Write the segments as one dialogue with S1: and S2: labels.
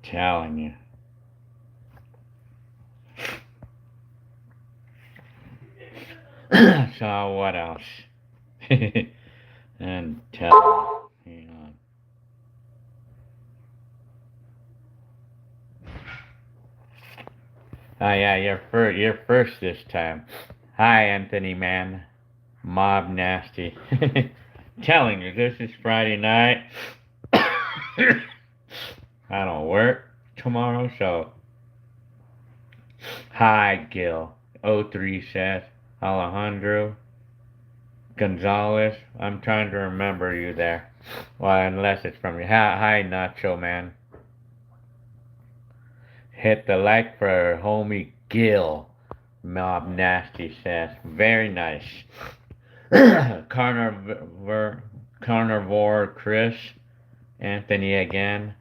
S1: telling you. So what else? And tell me. Hang on. Oh yeah, you're first this time. Hi, Anthony, man. Mob nasty. Telling you, this is Friday night. I don't work tomorrow, so hi, Gil. O3 says Alejandro Gonzalez. I'm trying to remember you there. Well, unless it's from you. Hi, Nacho, man. Hit the like for homie Gil. Mob nasty says. Very nice. Carnivore Chris. Anthony again.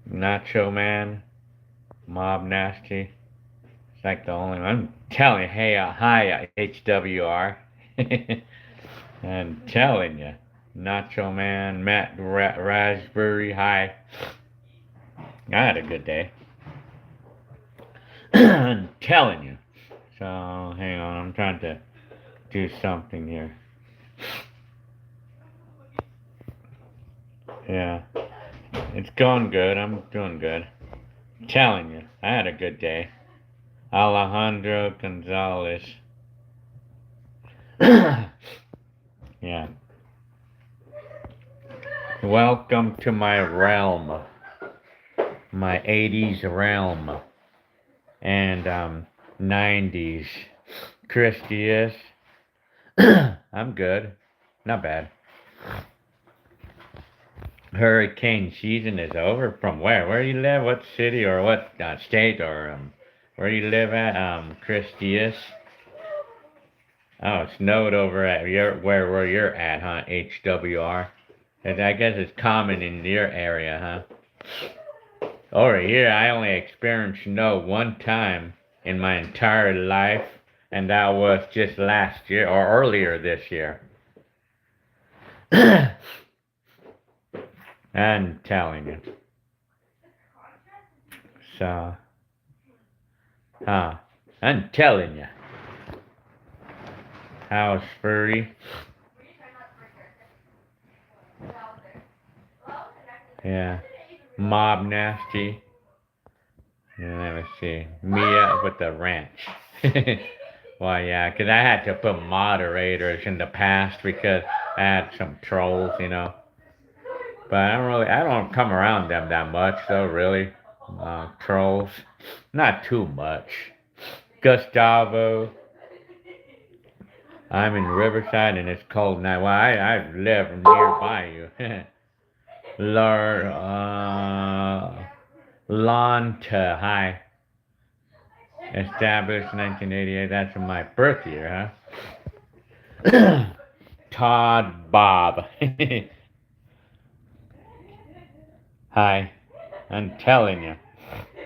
S1: Nacho Man. Mob Nasty. It's like the only one. I'm telling you, hey, hi, HWR. I'm telling you. Nacho Man, Matt Raspberry, hi. I had a good day. I'm telling you. So, hang on, I'm trying to do something here. Yeah. It's going good. I'm doing good. I'm telling you, I had a good day. Alejandro Gonzalez. Yeah. Welcome to my realm. My 80s realm. And 90s. Chris Diaz. I'm good. Not bad. Hurricane season is over. From where? Where do you live? What city or what state or where do you live at? Chris Diaz. Oh, it snowed over at where you're at, huh? HWR. I guess it's common in your area, huh? Over here, I only experienced snow one time in my entire life, and that was just last year or earlier this year. I'm telling you. So, I'm telling you. How's Furry? Yeah. Mob Nasty. Yeah, let me see. Mia with the ranch. Well, yeah, 'cause I had to put moderators in the past because I had some trolls, you know. But I don't come around them that much, though, really. Trolls. Not too much. Gustavo. I'm in Riverside and it's cold now. Well, I live nearby you. Lanta, hi. Established 1988. That's my birth year, huh? Todd Bob. Hi. I'm telling you.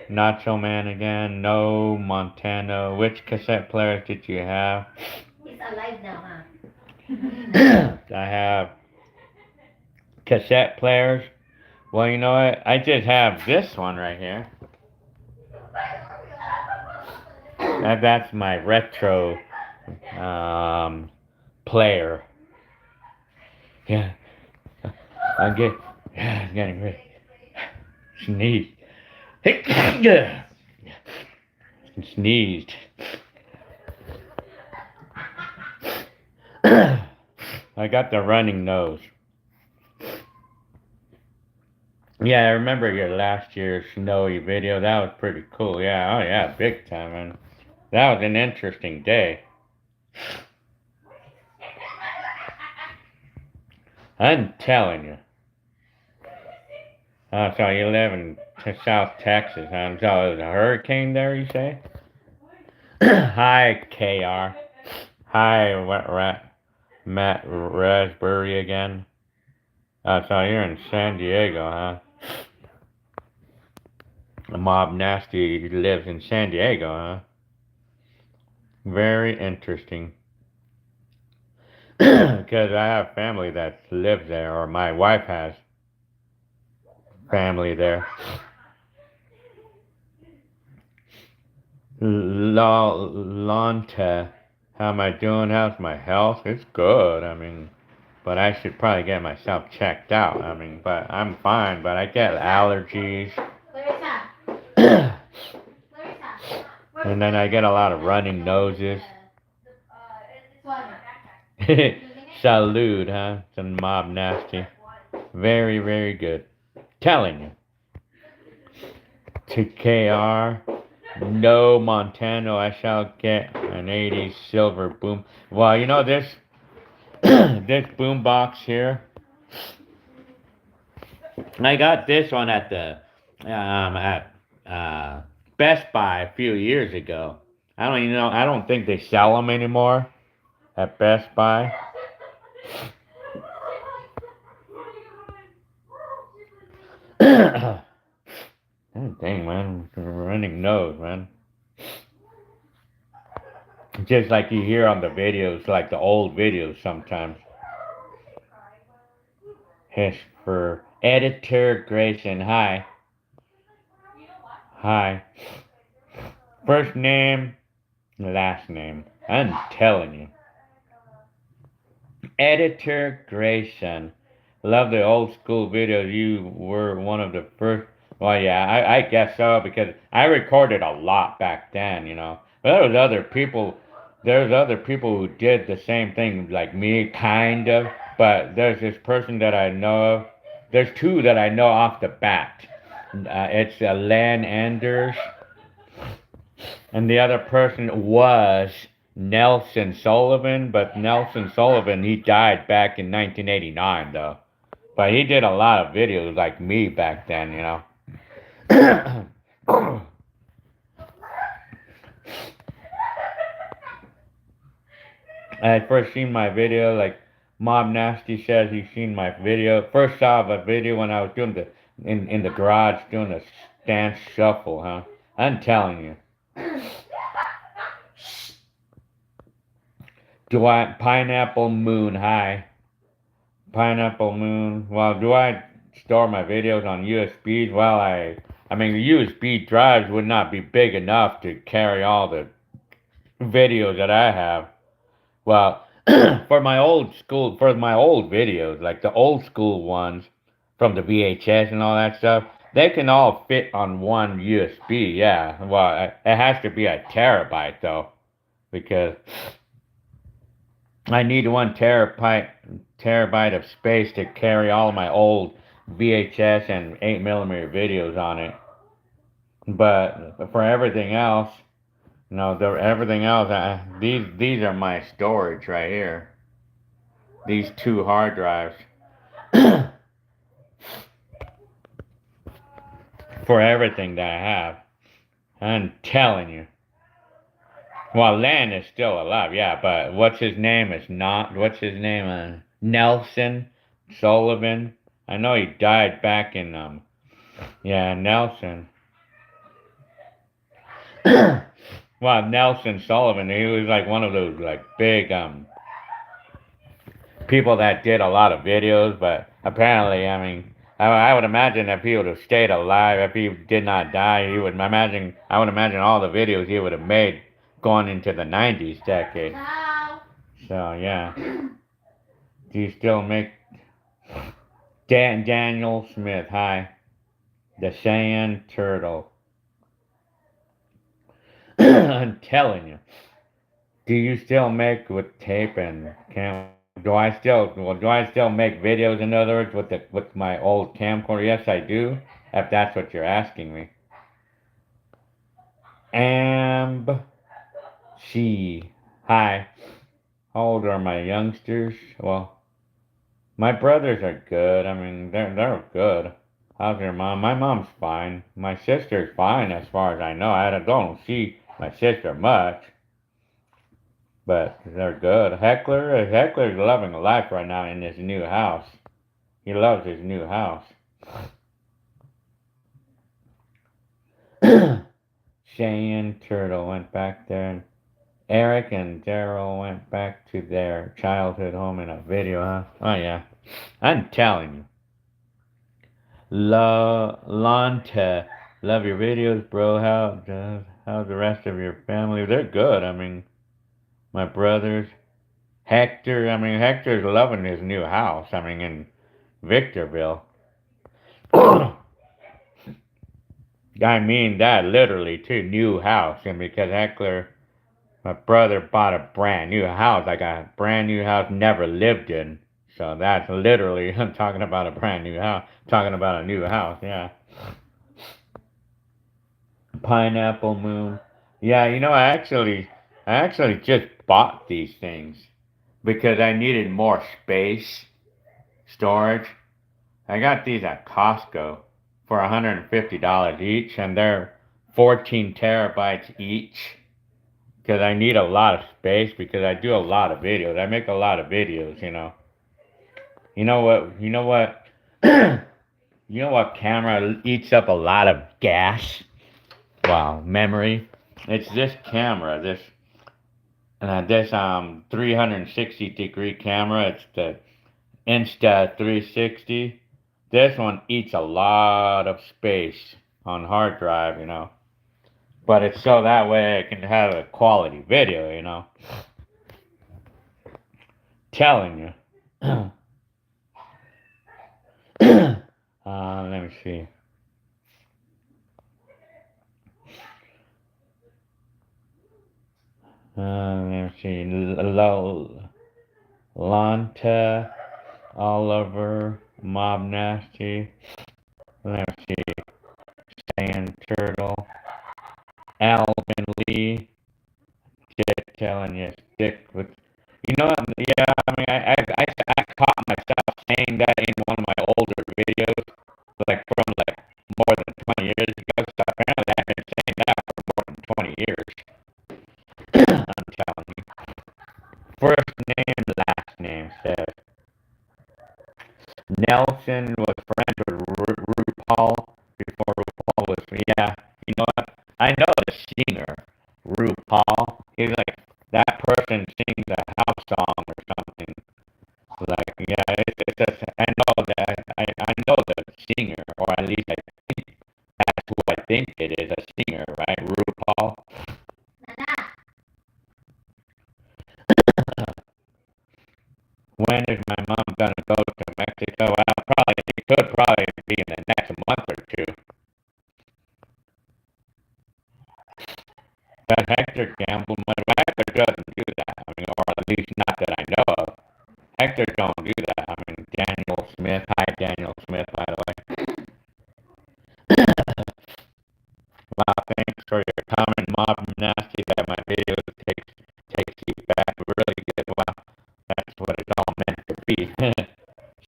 S1: Nacho Man again. No Montana. Which cassette players did you have?
S2: He's alive now, huh?
S1: I have cassette players. Well, you know what? I just have this one right here. That's my retro player. Yeah. I'm getting ready. Sneeze. Sneezed. I got the running nose. Yeah, I remember your last year's snowy video. That was pretty cool. Yeah, oh yeah, big time, man. That was an interesting day. I'm telling you. Oh, so you live in South Texas, huh? So there's a hurricane there, you say? Hi, KR. Hi, Matt Raspberry again. So you're in San Diego, huh? Mob Nasty lives in San Diego, huh? Very interesting. Because I have family that lives there, or my wife has family there. Lonta. How am I doing? How's my health? It's good. I mean, but I should probably get myself checked out. I mean, but I'm fine. But I get allergies.
S2: Clarissa,
S1: And
S2: Clarissa.
S1: then I get a lot of running noses. Salute, huh? Some mob nasty. Very, very good. Telling you. To KR. No, Montano, I shall get an 80s silver boom. Well, you know this this boom box here. I got this one at the Best Buy a few years ago. I don't even know. I don't think they sell them anymore at Best Buy. Oh, dang, man, running nose, man. Just like you hear on the videos, like the old videos sometimes. Hish for editor Grayson. Hi. Hi. First name, last name. I'm telling you. Editor Grayson. Love the old school videos. You were one of the first. Well, yeah, I guess so because I recorded a lot back then, you know. But there's other people who did the same thing like me, kind of. But there's this person that I know of. There's two that I know off the bat. It's Len Anders, and the other person was Nelson Sullivan. But Nelson Sullivan, he died back in 1989, though. But he did a lot of videos like me back then, you know. I first seen my video, like Mob Nasty says he's seen my video. First saw the video when I was doing in the garage doing the dance shuffle, huh? I'm telling you. Do I Pineapple Moon, hi. Pineapple Moon. Well, do I store my videos on USBs? Well, I mean, the USB drives would not be big enough to carry all the videos that I have. Well, for my old videos, like the old school ones from the VHS and all that stuff, they can all fit on one USB. Yeah. Well, it has to be a terabyte though, because I need 1 terabyte of space to carry all of my old VHS and 8mm videos on it. But for everything else, no, everything else, these are my storage right here. These 2 hard drives. For everything that I have. I'm telling you. Well, Len is still alive, yeah, but what's his name? Nelson Sullivan. I know he died back in, Nelson. Well, Nelson Sullivan, he was like one of those, like, big, people that did a lot of videos, but apparently, I mean, I would imagine if he would have stayed alive, if he did not die, I would imagine all the videos he would have made going into the 90s decade. So, yeah. Do you still make... Daniel Smith, hi. The Sand Turtle. I'm telling you. Do you still make with tape and cam? Do I still make videos, in other words, with my old camcorder? Yes, I do, if that's what you're asking me. Hi. How old are my youngsters? Well, my brothers are good. I mean, they're good. How's your mom? My mom's fine. My sister's fine as far as I know. I don't see my sister much. But they're good. Heckler's loving life right now in his new house. He loves his new house. Cheyenne Turtle went back there, and Eric and Daryl went back to their childhood home in a video, huh? Oh, yeah. I'm telling you. Lanta, love your videos, bro. how's the rest of your family? They're good. I mean, my brothers, Hector. I mean, Hector's loving his new house. I mean, in Victorville. I mean that literally too, new house. And because Heckler, my brother bought a brand new house, like a brand new house, never lived in. So that's literally, I'm talking about a brand new house, talking about a new house, yeah. Pineapple Moon. Yeah, I actually just bought these things because I needed more space, storage. I got these at Costco for $150 each, and they're 14 terabytes each. Because I need a lot of space because I do a lot of videos. I make a lot of videos, you know. You know what? You know what? You know what camera eats up a lot of gas? Wow, memory. It's this camera, this 360-degree camera. It's the Insta360. This one eats a lot of space on hard drive, you know. But it's so that way I can have a quality video, you know. Telling you. Let me see. Let me see. Lanta, Oliver, Mob Nasty. Let me see. Sand Turtle, Alvin Lee. Just telling you, stick with. You know what? Yeah, I mean, I caught myself saying that in one of my older videos, like from like more than 20 years ago. So apparently I've been saying that for more than 20 years. I'm telling you. First name, last name says Nelson was friends with RuPaul before RuPaul was. Yeah, you know what? I know the singer, RuPaul. He's like that person sings a house song or something. Like, yeah, I know that. I know the singer, or at least I think that's who I think it is, a singer, right? RuPaul. When is my mom gonna go to Mexico? Well, probably it could probably be in the next month or two. But Hector gambled money. Well, Hector doesn't do that. I mean, or at least not that I know of. Hector don't do that. I mean, Daniel Smith. Hi, Daniel Smith, by the way. Wow, thanks for your comment, Mob Nasty, that my video takes you back really good. Wow, that's what it's all meant to be.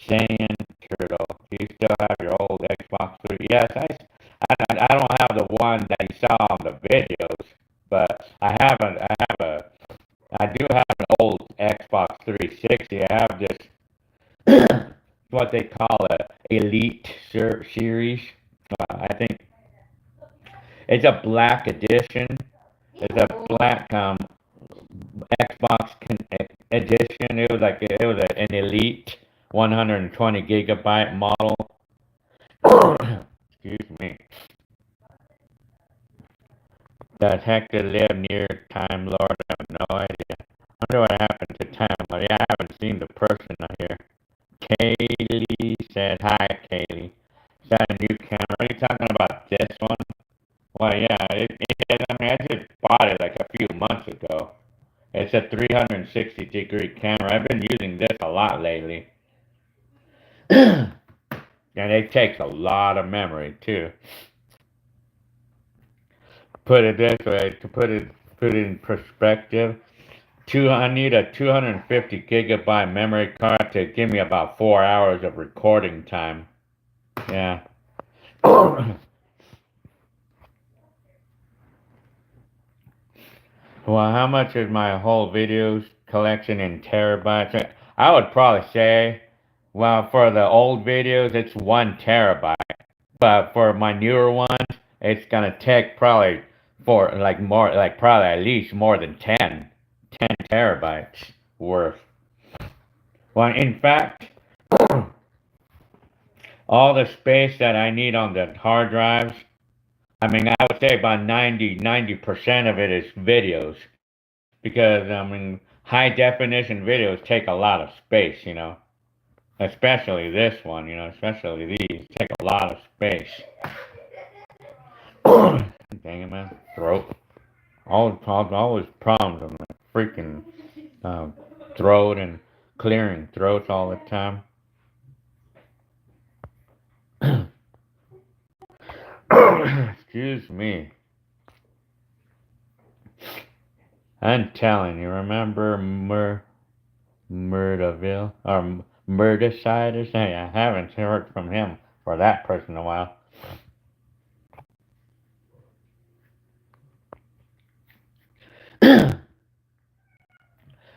S1: Sand Turtle. Do you still have your old Xbox 3? Yes, I don't have the one that you saw on the videos, but I do have an old Xbox 360. I have this, what they call a Elite series. I think it's a black edition. It's a black Xbox edition. An Elite 120 gigabyte model. Excuse me. Does Hector live near Time Lord? I have no idea. I wonder what happened to Time Lord. Yeah, I haven't seen the person here. Kaylee said, hi, Kaylee. Is that a new camera? Are you talking about this one? Well, yeah, it is. I mean, I just bought it like a few months ago. It's a 360-degree camera. I've been using this a lot lately. And it takes a lot of memory, too. Put it this way, to put it in perspective, I need a 250 gigabyte memory card to give me about 4 hours of recording time. Yeah. Well, how much is my whole videos collection in terabytes? I would probably say, well, for the old videos, it's 1 terabyte. But for my newer ones, it's gonna take probably probably at least more than 10 terabytes worth. Well, in fact, all the space that I need on the hard drives, I mean, I would say about 90% of it is videos because, I mean, high definition videos take a lot of space, you know, especially this one, you know, especially these take a lot of space. Dang it, man. Throat. Always problems with my freaking throat and clearing throats all the time. Excuse me. I'm telling you, remember Murderville or Murderside or something? I haven't heard from him for that person in a while.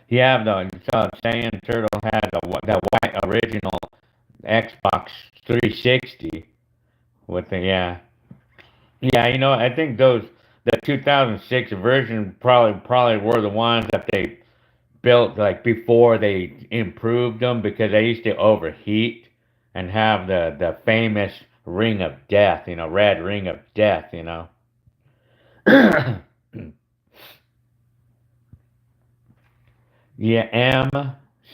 S1: Yeah, though. So Saiyan Turtle has that white original Xbox 360 with the yeah. You know, I think the 2006 version probably were the ones that they built like before they improved them because they used to overheat and have the famous ring of death, you know, red ring of death, you know. Yeah, M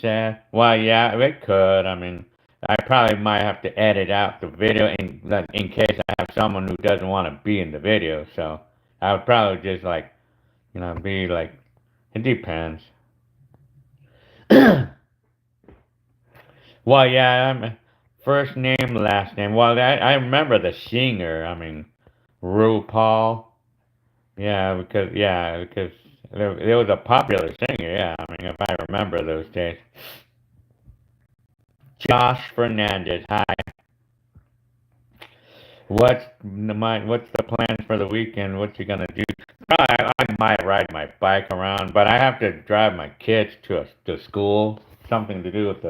S1: said, well, yeah, it could. I mean, I probably might have to edit out the video in case I have someone who doesn't want to be in the video. So I would probably just like, you know, be like, it depends. Well, yeah, first name, last name. Well, I remember the singer. I mean, RuPaul. Yeah, because it was a popular singer. Yeah, I mean, if I remember those days. Josh Fernandez. Hi. What's the plan for the weekend? What you gonna do? I might ride my bike around, but I have to drive my kids to school. Something to do with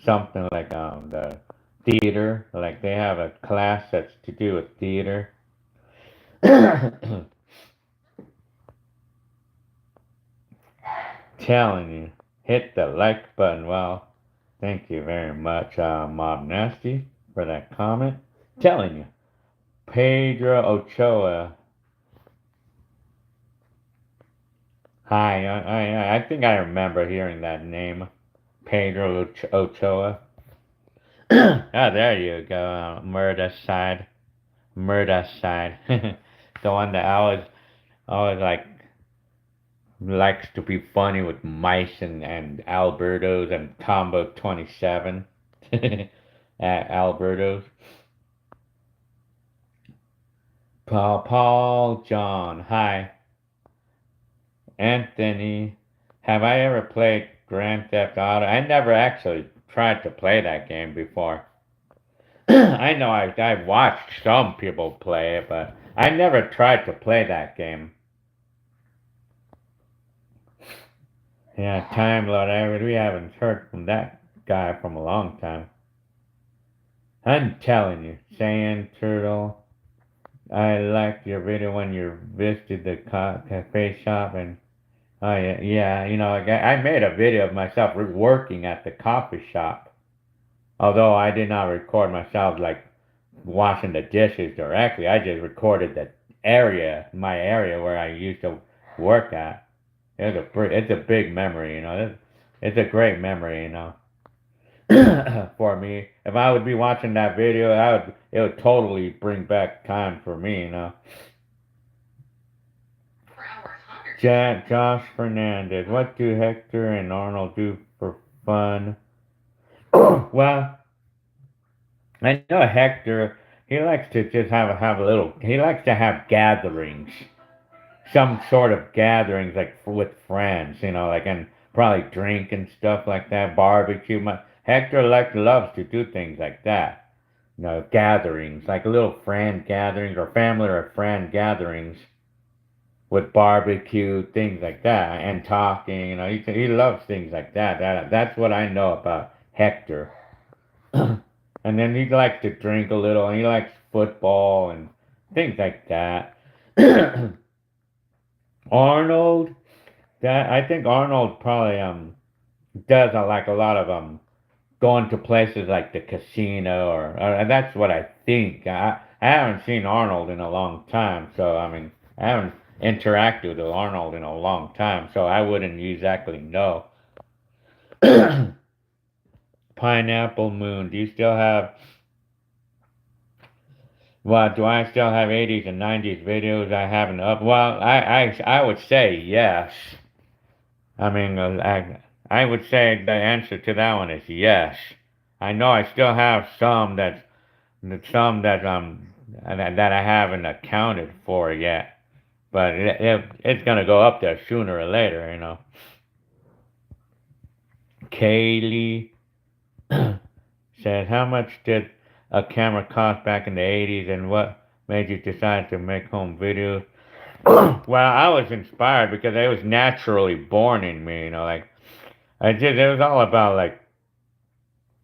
S1: something like the theater. Like they have a class that's to do with theater. Telling you, hit the like button. Well, thank you very much, Mob Nasty, for that comment. Telling you, Pedro Ochoa. Hi, I think I remember hearing that name, Pedro Ochoa. Oh, there you go, Murder Side, the one that always like likes to be funny with mice and Albertos and Combo 27 at Albertos. Paul John, hi. Anthony, have I ever played Grand Theft Auto? I never actually tried to play that game before. I know I've watched some people play it, but I never tried to play that game. Yeah, Time Lord, we haven't heard from that guy from a long time. I'm telling you, Sand Turtle, I liked your video when you visited the cafe shop and oh yeah, you know, like I made a video of myself working at the coffee shop. Although I did not record myself like washing the dishes directly, I just recorded my area where I used to work at. It's a big memory, you know. It's a great memory, you know. For me, if I would be watching that video, it would totally bring back time for me, you know. Josh Fernandez, what do Hector and Arnold do for fun? Well, I know Hector. He likes to just have a little. He likes to have gatherings, some sort of gatherings like with friends, you know, like and probably drink and stuff like that, barbecue. Hector loves to do things like that. You know, gatherings like little friend gatherings or family or friend gatherings with barbecue, things like that, and talking. You know, he loves things like that. That's what I know about Hector. And then he likes to drink a little, and he likes football and things like that. Arnold, that I think Arnold probably does like a lot of going to places like the casino or that's what I think. I I haven't seen Arnold in a long time, so I mean, I haven't interacted with Arnold in a long time, so I wouldn't exactly know. Pineapple Moon, do you still have, well, do I still have 80s and 90s videos I haven't up? Well, I would say yes. I mean, I would say the answer to that one is yes. I know I still have some that I haven't accounted for yet, but it's gonna go up there sooner or later, you know. Kaylee said, "How much did a camera cost back in the '80s, and what made you decide to make home videos?" Well, I was inspired because it was naturally born in me, you know, like it was all about like,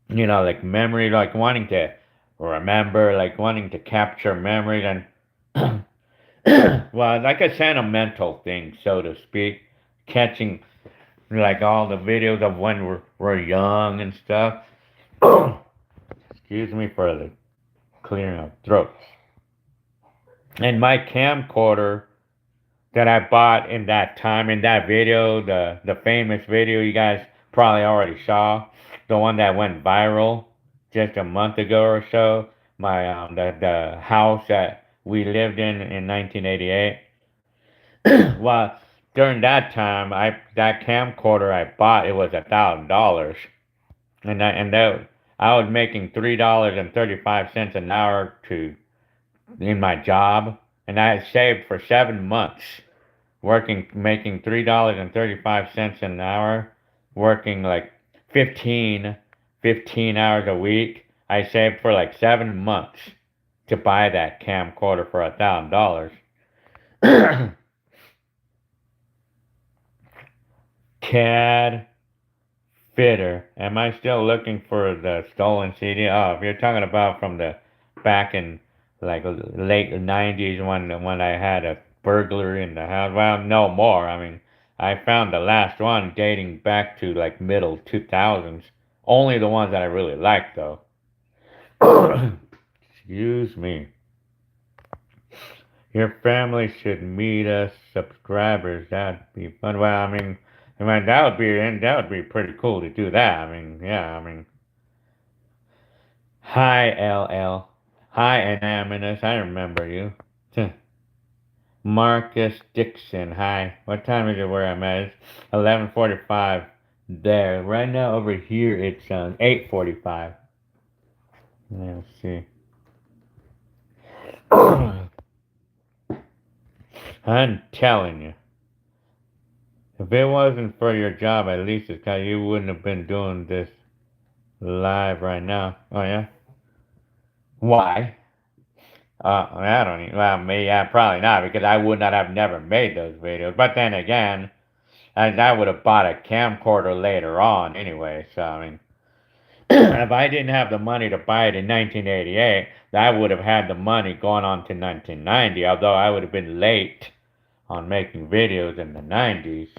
S1: you know, like memory, like wanting to remember, like wanting to capture memories and well, like a sentimental thing, so to speak, catching like all the videos of when we're young and stuff. Excuse me for the clearing of throat. And my camcorder that I bought in that time, in that video, the famous video you guys probably already saw, the one that went viral just a month ago or so, my the house that we lived in 1988. Well, during that time, that camcorder I bought, it was $1,000, and that I was making $3.35 an hour to in my job, and I had saved for 7 months working, making $3.35 an hour, working like 15 hours a week. I saved for like 7 months to buy that camcorder for $1,000. CAD Fitter. Am I still looking for the stolen CD? Oh, if you're talking about from the back in like late '90s when I had a burglary in the house. Well, no more. I mean, I found the last one dating back to like middle 2000s. Only the ones that I really liked though. Excuse me. Your family should meet us subscribers. That'd be fun. Well, I mean that would be pretty cool to do that. I mean, yeah, I mean, hi LL, hi Anonymous, I remember you. Marcus Dixon, hi. What time is it where I'm at? It's 11:45 there. Right now over here it's 8:45. Let's see. I'm telling you. If it wasn't for your job, at least it's cause you wouldn't have been doing this live right now. Oh yeah? Why? I don't even, well, me, yeah, probably not, because I would not have never made those videos. But then again, I would have bought a camcorder later on anyway, so I mean, if I didn't have the money to buy it in 1988, I would have had the money going on to 1990, although I would have been late on making videos in the 90s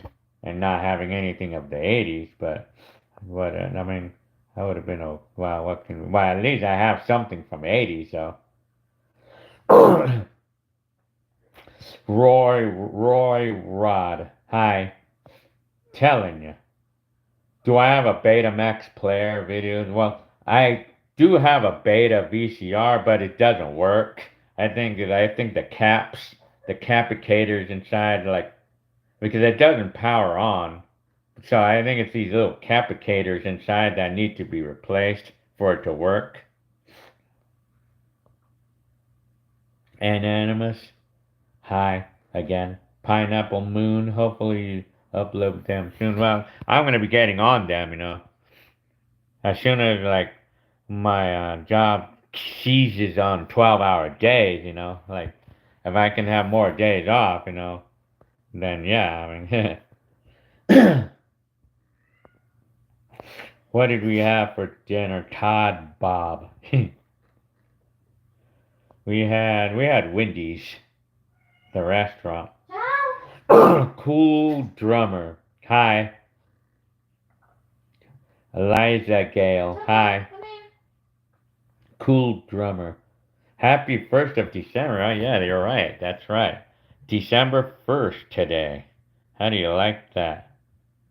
S1: and not having anything of the 80s, but what, I mean, I would have been, well, well, at least I have something from 80s, so. Roy Rod, hi, telling you. Do I have a Betamax player videos? Well, I do have a Beta VCR, but it doesn't work. I think the capicators inside, like, because it doesn't power on. So I think it's these little capicators inside that need to be replaced for it to work. Anonymous, hi again. Pineapple Moon, hopefully you upload them soon. Well, I'm gonna be getting on them, you know. As soon as like my job seizes on 12-hour days, you know, like if I can have more days off, you know, then yeah, I mean, what did we have for dinner? Todd Bob. we had Wendy's, the restaurant. Cool drummer. Hi. Eliza Gale. Hi. Cool drummer. Happy 1st of December. Oh, yeah, you're right. That's right. December 1st today. How do you like that?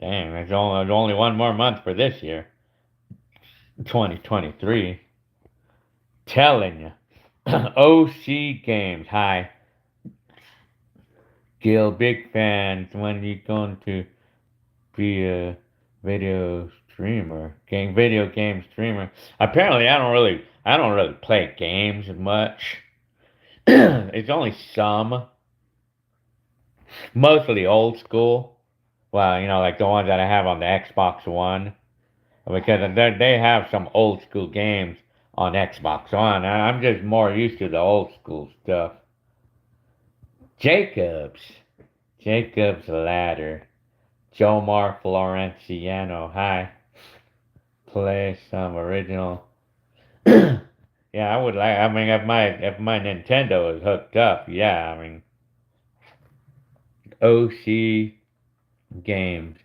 S1: Dang, there's only one more month for this year. 2023. Telling you. OC Games. Hi. Gil, big fans. When you going to be a video game streamer? Apparently, I don't really play games much. It's only some, mostly old school. Well, like the ones that I have on the Xbox One, because they have some old school games on Xbox One. I'm just more used to the old school stuff. Jacobs, Jacob's Ladder, Jomar Florenciano. Hi, play some original. Yeah, I would like. I mean, if my Nintendo is hooked up, yeah. I mean, OC games.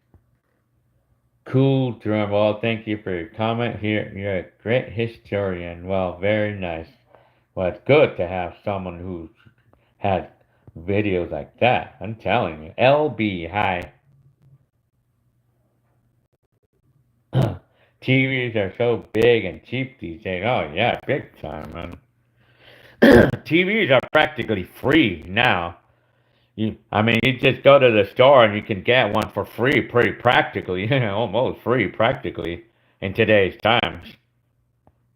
S1: Cool, Drumwall. Thank you for your comment here. You're a great historian. Well, very nice. Well, it's good to have someone who's had videos like that. I'm telling you. LB, hi. TVs are so big and cheap these days. Oh, yeah, big time, man. TVs are practically free now. I mean, you just go to the store and you can get one for free, pretty practically, almost free, practically, in today's times.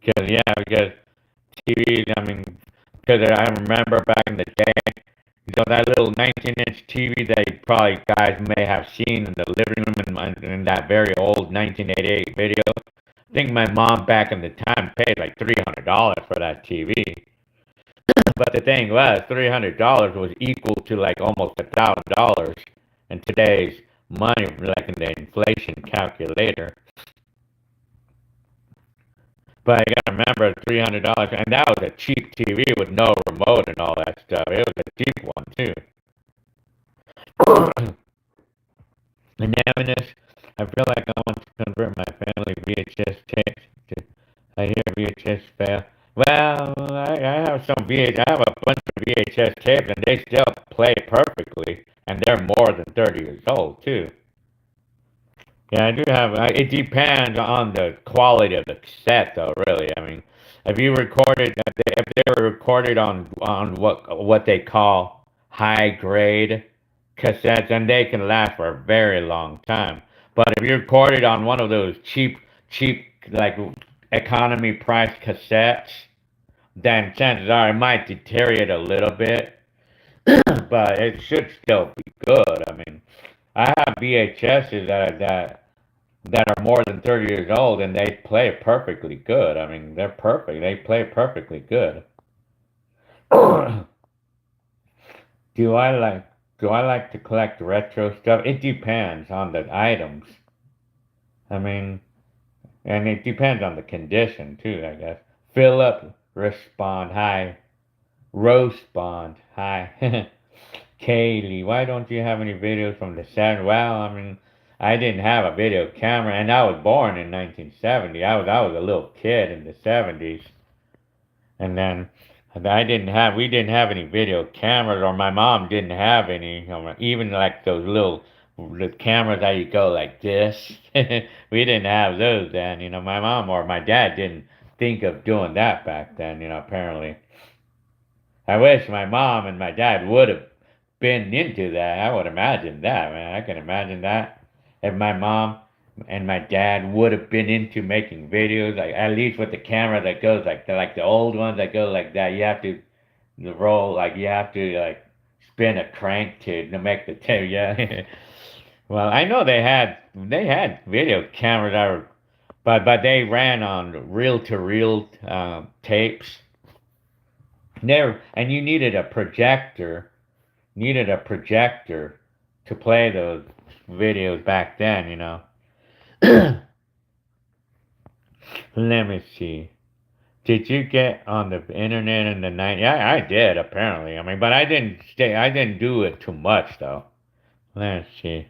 S1: Because TVs, I mean, because I remember back in the day, that little 19-inch TV that you probably guys may have seen in the living room in that very old 1988 video. I think my mom back in the time paid like $300 for that TV. But the thing was, $300 was equal to like almost $1,000 in today's money, like in the inflation calculator. But I gotta remember $300, and that was a cheap TV with no remote and all that stuff. It was a cheap one too. And Naminus, I feel like I want to convert my family VHS tapes to. I hear VHS fail. Well, I have some VHS. I have a bunch of VHS tapes, and they still play perfectly, and they're more than 30 years old too. Yeah, I do have. It depends on the quality of the cassette, though. Really, I mean, if they were recorded on what they call high grade cassettes, then they can last for a very long time. But if you record it on one of those cheap like economy price cassettes, then chances are it might deteriorate a little bit, but it should still be good. I mean, I have VHSs that are more than 30 years old and they play perfectly good. I mean, they're perfect. They play perfectly good. do I like do I like to collect retro stuff? It depends on the items. I mean, and it depends on the condition too, I guess. Philip respond, hi. Roastbond, hi. Kaylee, why don't you have any videos from the 70s? Well, I mean, I didn't have a video camera, and I was born in 1970. I was a little kid in the 70s, and then we didn't have any video cameras, or my mom didn't have any, even like those the cameras that you go like this. We didn't have those then, my mom or my dad didn't think of doing that back then, apparently. I wish my mom and my dad would have been into that. I would imagine that, man. I can imagine that. If my mom and my dad would have been into making videos, like at least with the camera that goes like the old ones that go like that, you have to roll, like you have to like spin a crank to make the tape. Yeah. Well, I know they had video cameras that were, but they ran on reel to reel tapes. There, and you needed a projector to play those videos back then. Let me see. Did you get on the internet in the 90s? Yeah, I did apparently. I mean, but I didn't do it too much though. Let's see.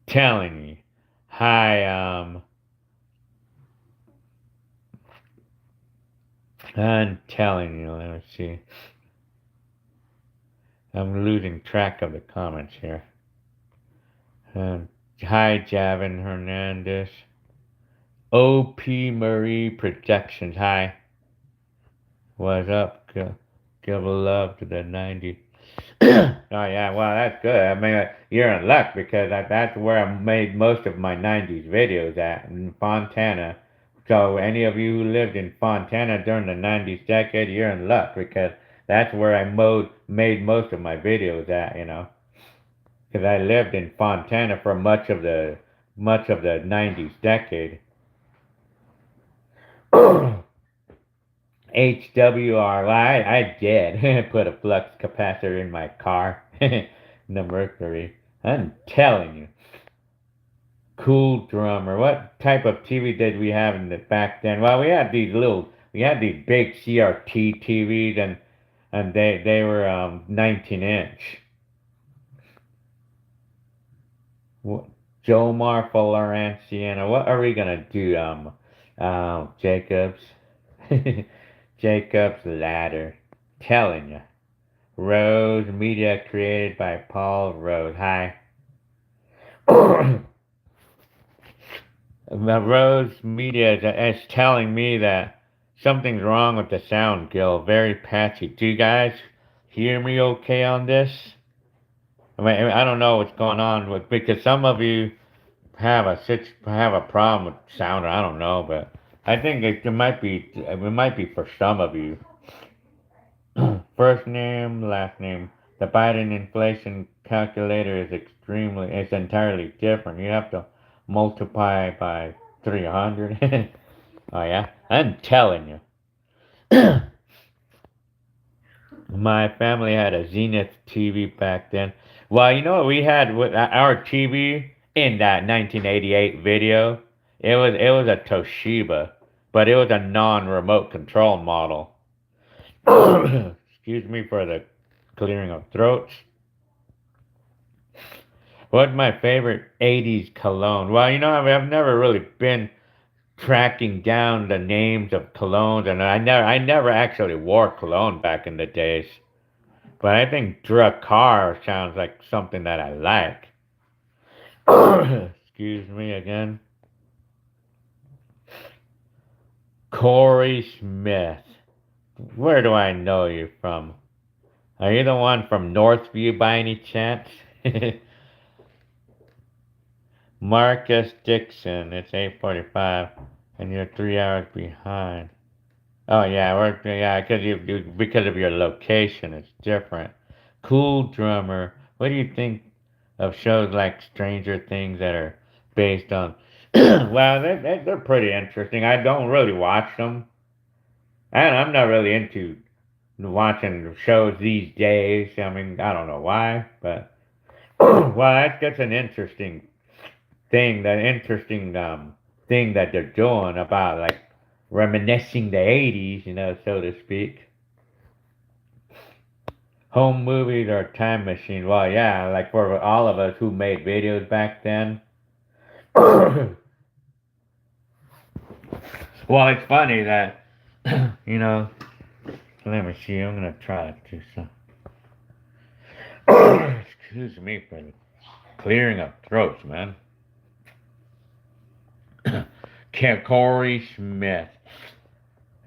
S1: Telling me. Hi, I'm telling you, let me see. I'm losing track of the comments here. Hi, Javin Hernandez. OP Marie Projections. Hi. What's up? Give a love to the 90s. Oh, yeah. Well, that's good. I mean, you're in luck because that's where I made most of my 90s videos at, in Fontana. So, any of you who lived in Fontana during the 90s decade, you're in luck because that's where I made most of my videos at, you know. Because I lived in Fontana for much of the 90s decade. HWR. Well, I did put a flux capacitor in my car. The Mercury. I'm telling you. Cool drummer. What type of TV did we have back then? Well, we had these big CRT TVs, and they were 19-inch. Jomar Florentiana. What are we gonna do? Jacobs. Jacob's Ladder. Telling you. Rose Media created by Paul Rose. Hi. Rose Media is telling me that something's wrong with the sound, Gil. Very patchy. Do you guys hear me okay on this? I don't know what's going on with because some of you have a problem with sound. I don't know, but I think it might be for some of you. First name, last name. The Biden inflation calculator is entirely different. You have to multiply by 300. Oh yeah, I'm telling you. My family had a Zenith TV back then. Well, you know what we had with our TV in that 1988 video? It was a Toshiba, but it was a non-remote control model. Excuse me for the clearing of throats. What's my favorite 80s cologne? Well, you know, I've never really been tracking down the names of colognes, and I never actually wore cologne back in the days. But I think Dracar sounds like something that I like. Excuse me again. Corey Smith. Where do I know you from? Are you the one from Northview by any chance? Marcus Dixon. It's 8:45, and you're 3 hours behind. Oh yeah, because of your location, it's different. Cool drummer. What do you think of shows like Stranger Things that are based on? Well, they're pretty interesting. I don't really watch them, and I'm not really into watching shows these days. I mean, I don't know why, but well, that's an interesting thing that they're doing about like reminiscing the 80s, so to speak. Home movies or time machine. Well, yeah, like for all of us who made videos back then. Well, it's funny that, you know, let me see, I'm going to try to do some. Excuse me for clearing up throats, man. Corey Smith.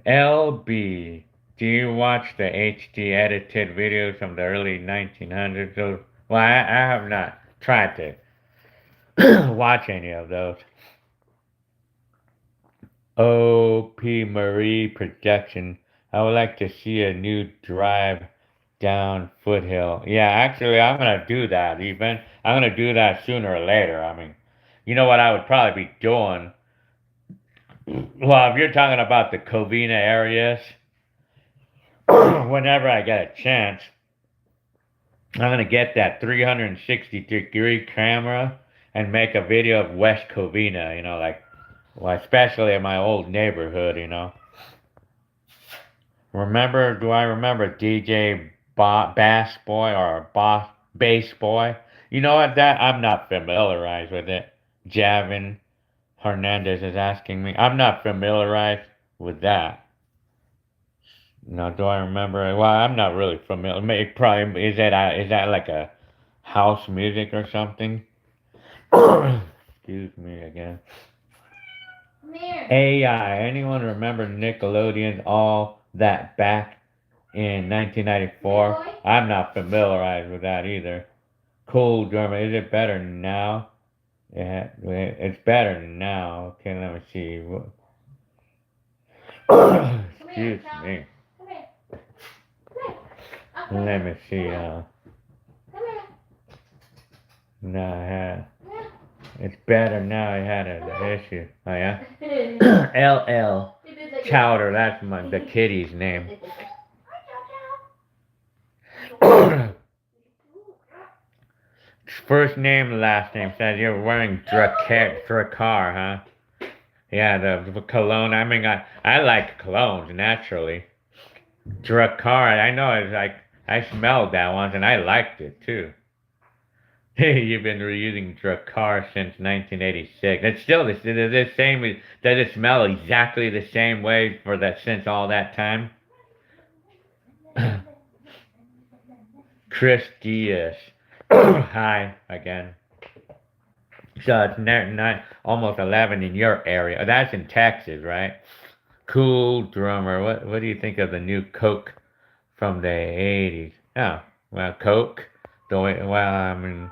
S1: LB. Do you watch the HD edited videos from the early 1900s? Well, I have not tried to watch any of those. O.P. Marie production. I would like to see a new drive down Foothill. Yeah, actually, I'm gonna do that. I'm gonna do that sooner or later. I mean, you know what I would probably be doing? Well, if you're talking about the Covina areas, whenever I get a chance, I'm gonna get that 360-degree camera and make a video of West Covina. Well, especially in my old neighborhood. Do I remember DJ Bass Boy or Bass Boy? You know what? That I'm not familiarized with it. Javin Hernandez is asking me. I'm not familiarized with that. No, do I remember it? Well, I'm not really familiar. Maybe probably is that like a house music or something? Excuse me again.
S2: Come here.
S1: AI. Anyone remember Nickelodeon all that back in 1994?
S2: Hey, boy.
S1: I'm not familiarized with that either. Cool drummer. Is it better now? Yeah, it's better now. Okay, let me see. Excuse me.
S2: Come here. Come here.
S1: Let me see.
S2: Come here.
S1: No, I had.
S2: Come here.
S1: It's better now. I had an issue. Oh yeah.
S2: He
S1: LL
S2: did like
S1: Chowder. That's the kitty's name. First name, last name. Says you're wearing Dracar, huh? Yeah, the cologne. I mean, I like colognes naturally. Dracar. I know. It's like I smelled that once and I liked it too. You've been reusing Dracar since 1986. It's still the same. Does it smell exactly the same way for that since all that time? Chris Diaz. Hi again. So it's nine, almost 11 in your area. That's in Texas, right? Cool drummer. What do you think of the new Coke from the 80s? Oh, well, Coke. Well, I mean,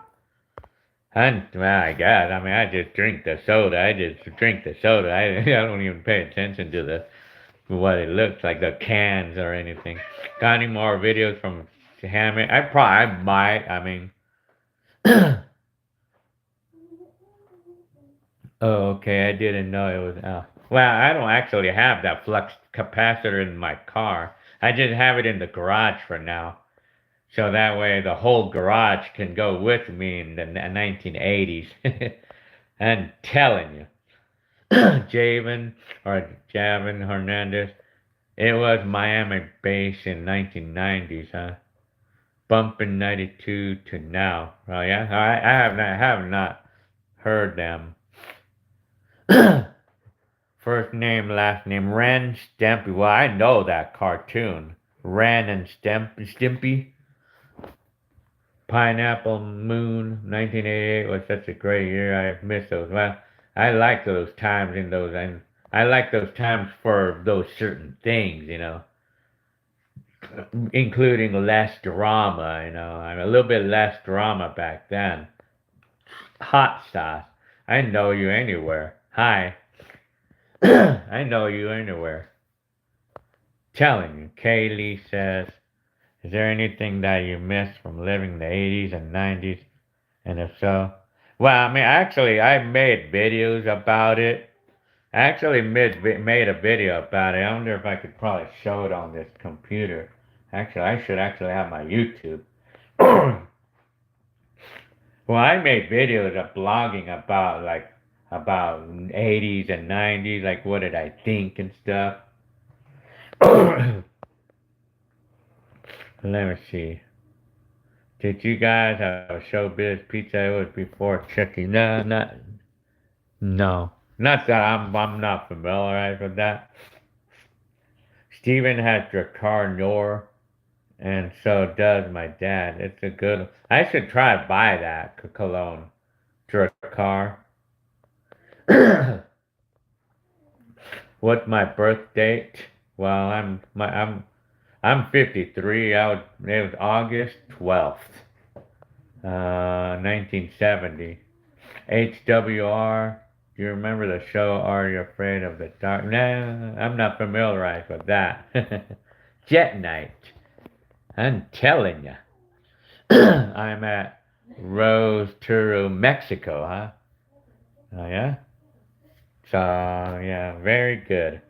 S1: well, I guess. I mean, I just drink the soda. I just drink the soda. I don't even pay attention to what it looks like, the cans or anything. Got any more videos from Hammond? I might. I mean, oh, okay. I didn't know it was. Well, I don't actually have that flux capacitor in my car. I just have it in the garage for now. So that way the whole garage can go with me in the 1980s. I'm telling you. Javen or Javin Hernandez. It was Miami based in 1990s, huh? Bumping 92 to now. Oh yeah, I have not heard them. First name, last name, Ren Stimpy. Well, I know that cartoon. Ren and Stimpy. Pineapple Moon, 1988 was such a great year. I miss those. Well, I like those times in those, and I like those times for those certain things, including less drama, I'm a little bit less drama back then. Hot sauce. I know you anywhere. Hi. I know you anywhere. Telling you. Kaylee says, is there anything that you miss from living the 80s and 90s? And if so, well, I mean, actually, I made videos about it. I actually made a video about it. I wonder if I could probably show it on this computer. Actually, I should actually have my YouTube. Well, I made videos of blogging about 80s and 90s, like what did I think and stuff. Let me see. Did you guys have a Showbiz Pizza? It was before Chucky. No, not that I'm not familiarized with that. Steven has Dracar Noir, and so does my dad. It's a good. I should try to buy that cologne, Dracar. What's my birth date? Well, I'm 53. It was August 12th, 1970. HWR. Do you remember the show Are You Afraid of the Dark? Nah, I'm not familiarized with that. Jet Night. I'm telling you. I'm at Rose Turu, Mexico, huh? Oh, yeah? So, yeah, very good.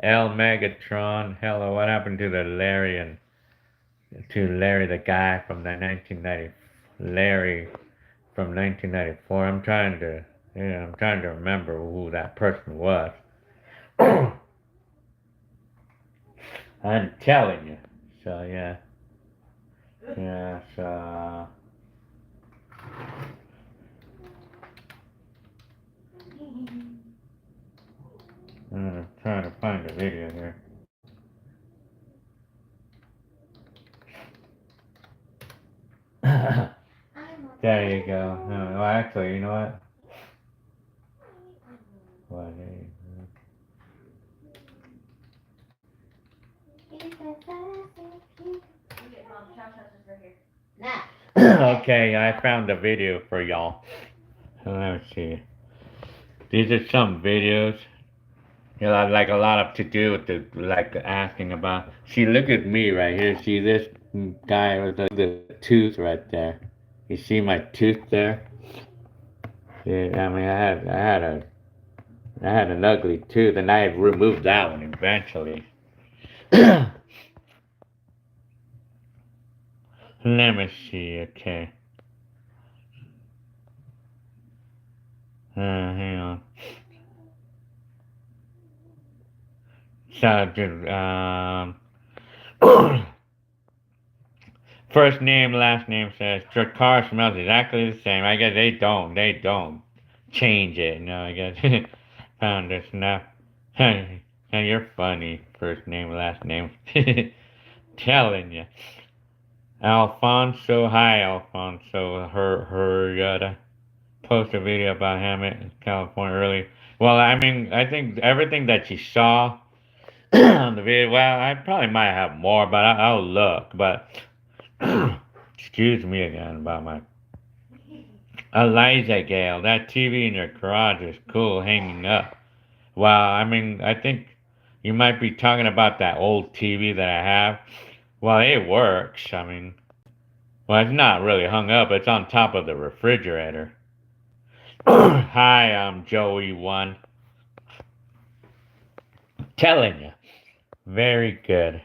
S1: El Megatron. Hello, what happened to to Larry, the guy from the 1990, Larry from 1994? I'm trying to remember who that person was. I'm telling you. So yeah, yeah. So I'm trying to find a video here. There you go. No, well, actually, you know what? What is okay, I found a video for y'all. Let's see. These are some videos. You know, like a lot of to do with the like asking about. See, look at me right here. See this guy with the tooth right there. You see my tooth there? Yeah, I mean, I had an ugly tooth, and I removed that one eventually. Let me see. Okay. Hang on. So, first name, last name says your car smells exactly the same. I guess they don't change it. No, I guess found this now. Hey, you're funny. First name, last name. Telling you. Alfonso, hi Alfonso. Her post a video about him in California early. Well, I mean, I think everything that you saw on the video. Well, I probably might have more, but I'll look. But excuse me again about my Eliza Gale. That TV in your garage is cool, hanging up. Well, I mean, I think you might be talking about that old TV that I have. Well, it works. I mean, well, it's not really hung up. It's on top of the refrigerator. Hi, I'm Joey1. Telling you. Very good.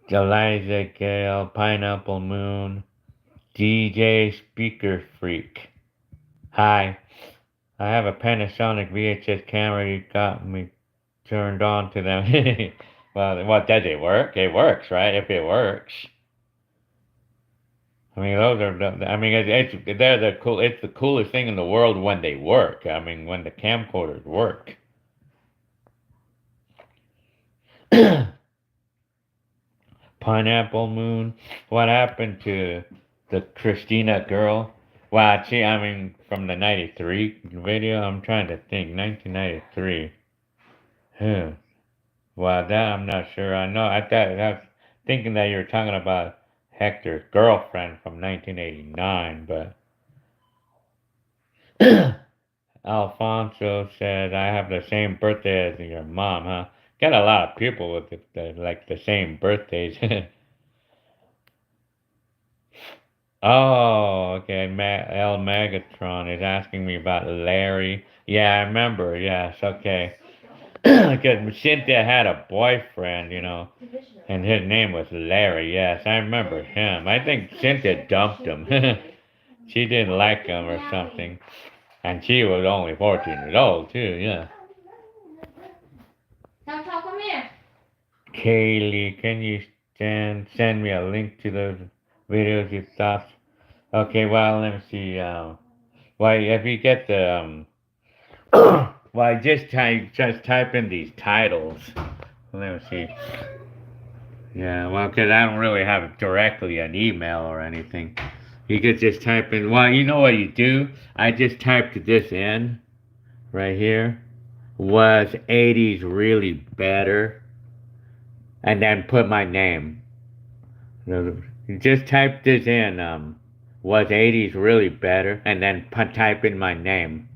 S1: Eliza Gale, Pineapple Moon, DJ Speaker Freak. Hi. I have a Panasonic VHS camera. You got me turned on to them. Well, what does it work? It works, right? If it works. I mean, those are. I mean, they're the cool. It's the coolest thing in the world when they work. I mean, when the camcorders work. Pineapple Moon. What happened to the Christina girl? Well, see, I mean, from the '93 video, I'm trying to think. 1993. Huh. Well, that I'm not sure. I know. I was thinking that you were talking about Hector's girlfriend from 1989, but Alfonso said, I have the same birthday as your mom, huh? Got a lot of people with like the same birthdays. Oh, okay. El Megatron is asking me about Larry. Yeah, I remember. Yes, okay. Because Cynthia had a boyfriend, you know, and his name was Larry. Yes, I remember him. I think Cynthia dumped him. She didn't like him or something. And she was only 14 years old, too, yeah.
S2: Tom, come here.
S1: Kaylee, can you send me a link to those videos you thought? Okay, well, let me see. Well, if you get the, well, just type in these titles. Let me see. Yeah, well, because I don't really have directly an email or anything. You could just type in, well, you know what you do? I just typed this in right here. Was 80s really better? And then put my name. You just type this in, was 80s really better? And then type in my name.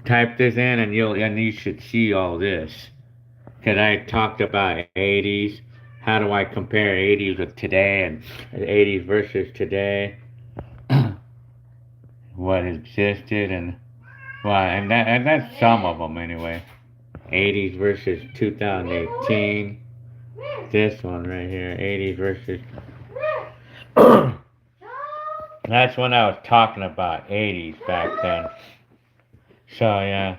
S1: Type this in and you should see all this. Because I talked about 80s. How do I compare 80s with today and 80s versus today? What existed and well, and that's some of them anyway. 80s versus 2018. This one right here, 80s versus. That's when I was talking about 80s back then. So yeah.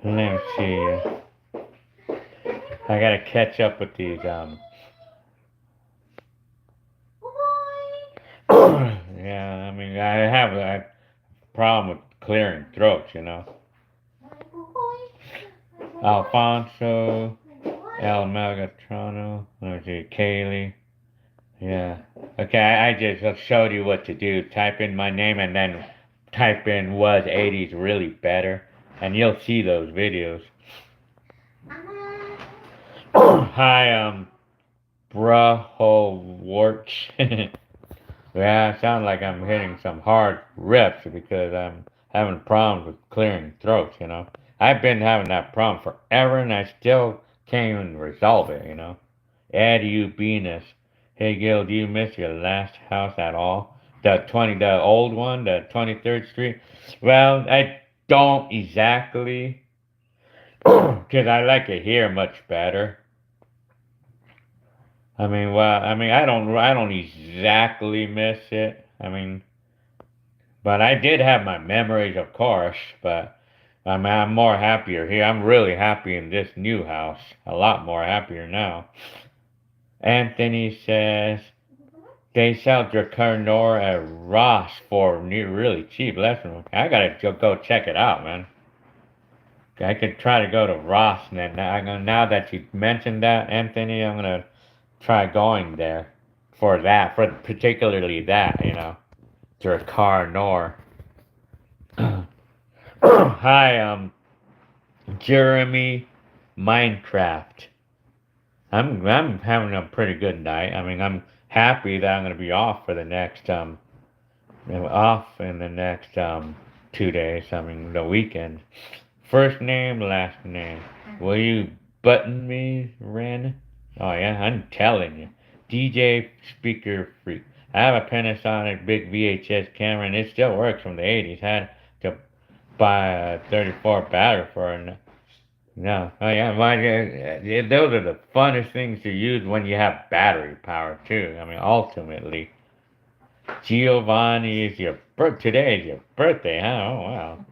S1: Let me see. I gotta catch up with these, yeah, I mean, I have a problem with clearing throats, you know. Alfonso, El Megatrono. Let me see. Kaylee. Yeah. Okay, I just showed you what to do. Type in my name and then type in was 80s really better. And you'll see those videos. Hi, Bruho Warts. Yeah, I sound like I'm hitting some hard riffs because I'm having problems with clearing throats, you know. I've been having that problem forever and I still can't even resolve it, you know. Ed U Venus. Hey Gil, do you miss your last house at all? The old one, the 23rd Street? Well, I don't exactly, because I like it here much better. I don't exactly miss it. But I did have my memories, of course, but I'm more happier here. I'm really happy in this new house. A lot more happier now. Anthony says they sell Dracarnor at Ross for really cheap. Listen, I gotta go check it out, man. I could try to go to Ross and then now that you mentioned that, Anthony, I'm gonna try going there for particularly that, you know, Dracarnor. Hi, Jeremy Minecraft. I'm having a pretty good night. I'm happy that I'm gonna be off for the next off in the next 2 days. The weekend. First name, last name. Will you button me, Ren? Oh yeah, I'm telling you. DJ Speaker Freak. I have a Panasonic big VHS camera and it still works from the 80s. Had to buy a 34 battery for it. No, oh yeah, those are the funnest things to use when you have battery power too. Ultimately, Giovanni is today is your birthday, huh? Oh wow,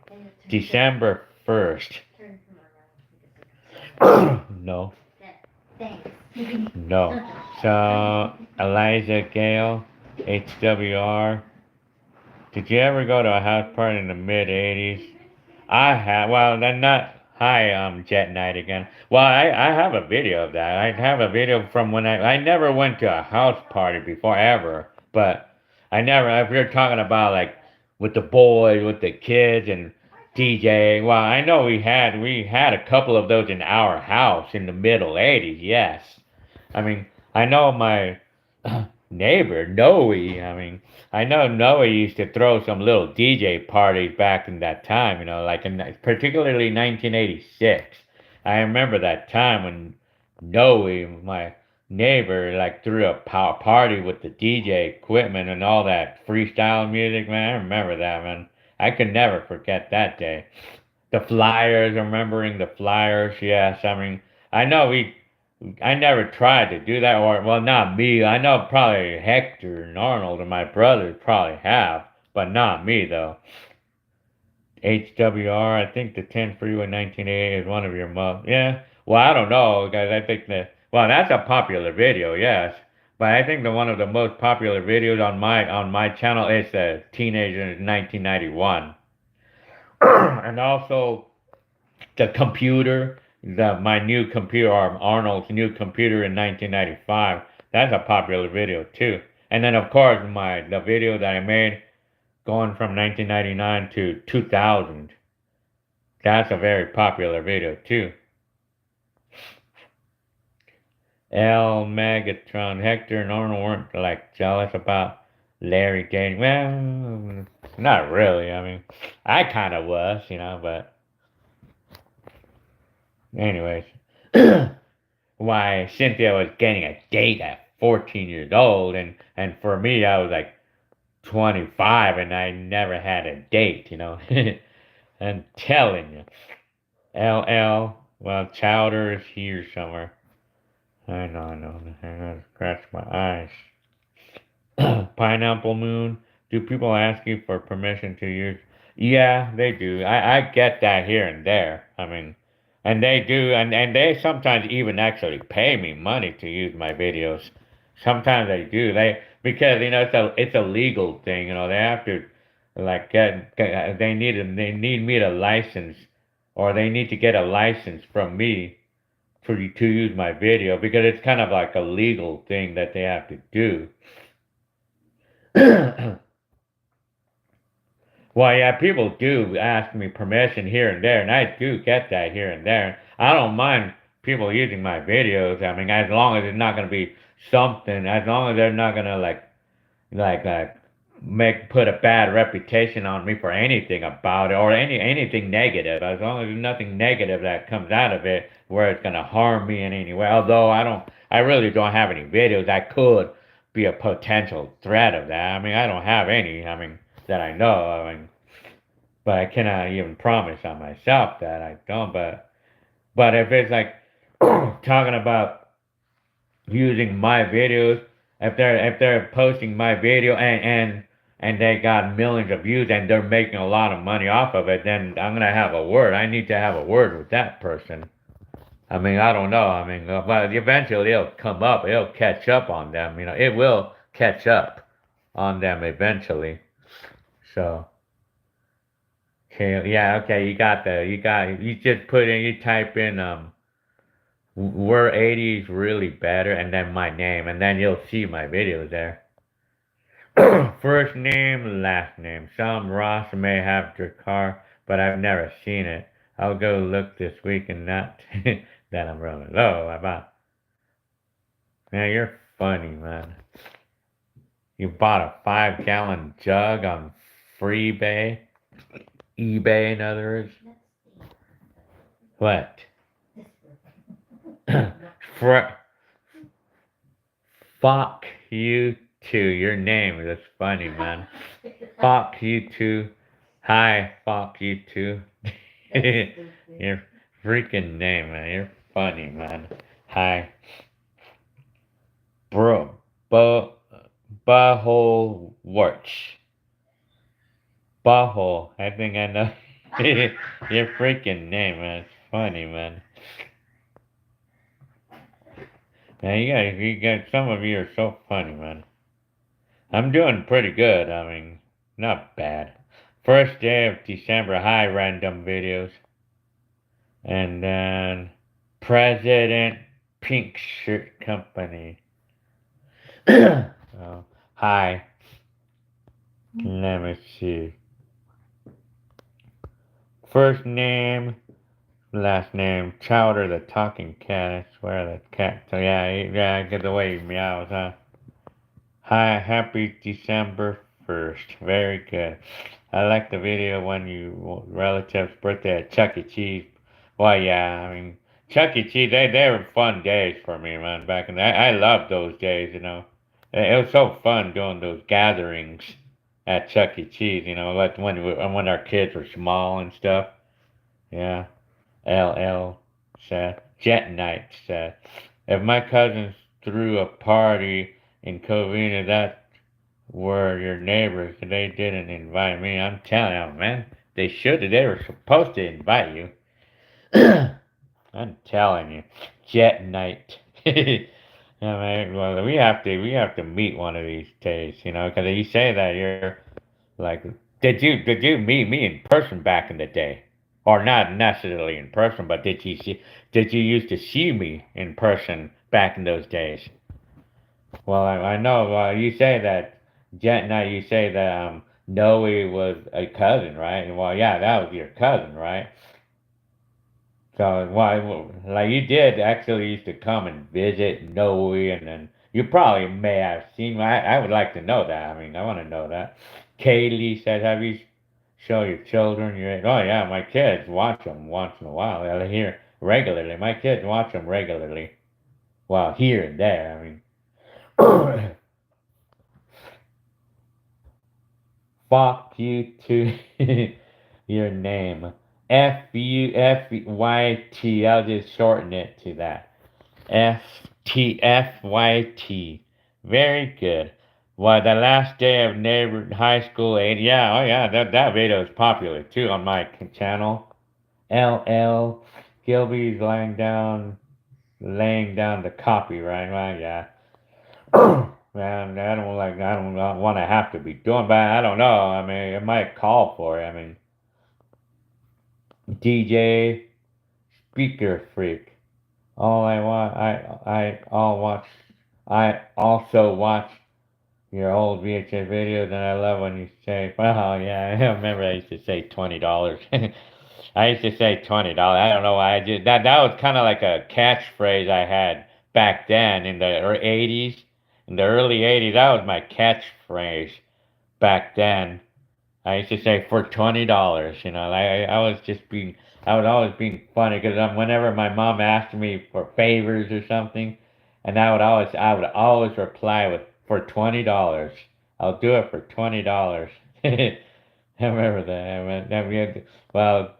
S1: December 1st. No, no. So Eliza Gale, HWR. Did you ever go to a house party in the mid '80s? I have. Well, then not. Hi, Jet Knight again. Well, I have a video of that. I have a video from when I never went to a house party before ever, but I never. If you're talking about like with the boys, with the kids, and DJing. Well, I know we had a couple of those in our house in the middle '80s. Yes, I mean I know my neighbor Noe. I know Noah used to throw some little DJ parties back in that time, you know, like particularly 1986. I remember that time when Noah, my neighbor, like threw a party with the DJ equipment and all that freestyle music, man. I remember that, man. I could never forget that day. The Flyers, remembering the Flyers, yes. I know I never tried to do that, or well, not me. I know probably Hector and Arnold and my brothers probably have, but not me though. HWR, I think the 10 Freeway 1988 is one of your most. Yeah. Well, I don't know, guys. I think that's a popular video, yes. But I think one of the most popular videos on my channel is the Teenager in 1991, and also the computer, my new computer, or Arnold's new computer in 1995. That's a popular video too. And then of course the video that I made going from 1999 to 2000. That's a very popular video too. L Megatron, Hector and Arnold weren't like jealous about Larry dating. Well, not really. I kind of was, you know, but. Anyways, why Cynthia was getting a date at 14 years old, and for me, I was like 25 and I never had a date, you know. I'm telling you. LL, well, Chowder is here somewhere. I know. I gotta scratch my eyes. Pineapple Moon, do people ask you for permission to use? Yeah, they do. I get that here and there. And they do, and they sometimes even actually pay me money to use my videos. Sometimes they do. Because you know it's a legal thing. You know they have to like they need me to license, or they need to get a license from me for you to use my video because it's kind of like a legal thing that they have to do. Well, yeah, people do ask me permission here and there, and I do get that here and there. I don't mind people using my videos. I mean, as long as it's not going to be something, as long as they're not going to like make put a bad reputation on me for anything about it or anything negative. As long as there's nothing negative that comes out of it where it's going to harm me in any way. Although I really don't have any videos that could be a potential threat of that. I mean, I don't have any. I mean, that I know. I mean, but I cannot even promise on myself that I don't. But if it's like talking about using my videos, if they're posting my video and they got millions of views and they're making a lot of money off of it, then I'm gonna have a word. I need to have a word with that person. I mean, I don't know. I mean, but eventually it'll come up. It'll catch up on them. You know, it will catch up on them eventually. So, okay, yeah, okay. You just put in. You type in were 80s really better, and then my name, and then you'll see my videos there. First name, last name. Some Ross may have Drakkar, but I've never seen it. I'll go look this week and not that I'm really low about. Man, you're funny, man. You bought a 5-gallon jug on Freebay? eBay, in other words? What? Fuck you too. Your name is funny, man. Fuck you too. Hi, fuck you too. Your freaking name, man. You're funny, man. Hi. Bro. Butthole Warch. Butthole. I think I know. Your freaking name, man. It's funny, man. Man, you guys, some of you are so funny, man. I'm doing pretty good. I mean, not bad. First day of December, hi, random videos. And then, President Pink Shirt Company. Oh, hi. Let me see. First name, last name, Chowder the talking cat. I swear that cat. So yeah, I get the way he meows, huh? Hi, happy December 1st. Very good. I like the video when you relative's birthday at Chuck E. Cheese. Well, yeah, I mean, Chuck E. Cheese, they were fun days for me, man. Back in I loved those days, you know. It was so fun doing those gatherings at Chuck E. Cheese, you know, like when our kids were small and stuff. Yeah. LL said. Jet Knight said. If my cousins threw a party in Covina, that were your neighbors. They didn't invite me. I'm telling you, man. They should have. They were supposed to invite you. I'm telling you. Jet Knight. I mean, well, we have to meet one of these days, you know, because you say that you're like, did you meet me in person back in the day? Or not necessarily in person, but did you used to see me in person back in those days? Well, I know. You say that Jet Knight. You say that Noe was a cousin, right? Well, yeah, that was your cousin, right? So why, like you did actually used to come and visit Noe, and then you probably may have seen. I would like to know that. I mean, I want to know that. Kaylee said, "Have you show your children your?" Oh yeah, my kids watch them once in a while. I hear regularly. My kids watch them regularly. Well, here and there. I mean, fuck you to your name. FUFYT. I'll just shorten it to that. FTFYT. Very good. Well, the last day of neighborhood high school aid. Yeah, oh yeah, that video is popular too on my channel. LL Gilby's laying down the copyright. Well, yeah. Man, I don't want to have to be doing, but I don't know. I mean, it might call for it. I mean, DJ Speaker Freak. All I want, I also watch your old VHS videos, and I love when you say, "Well, yeah." I remember I used to say $20. I used to say $20. I don't know why I did that. That was kind of like a catchphrase I had back then in the '80s. In the early '80s, that was my catchphrase back then. I used to say for $20. I was just being, I was always being funny because whenever my mom asked me for favors or something, and I would always reply with for $20. I'll do it for $20. I remember that. Well,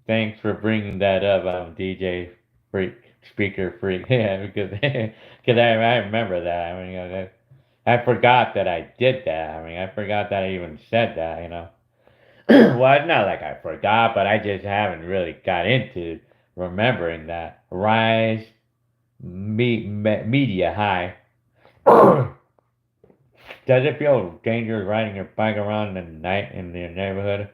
S1: thanks for bringing that up, DJ Freak, Speaker Freak. Yeah, because I remember that. I mean, I forgot that I did that. I mean, I forgot that I even said that. Well, it's not like I forgot, but I just haven't really got into remembering that. Rise, media high. Does it feel dangerous riding your bike around in the night in your neighborhood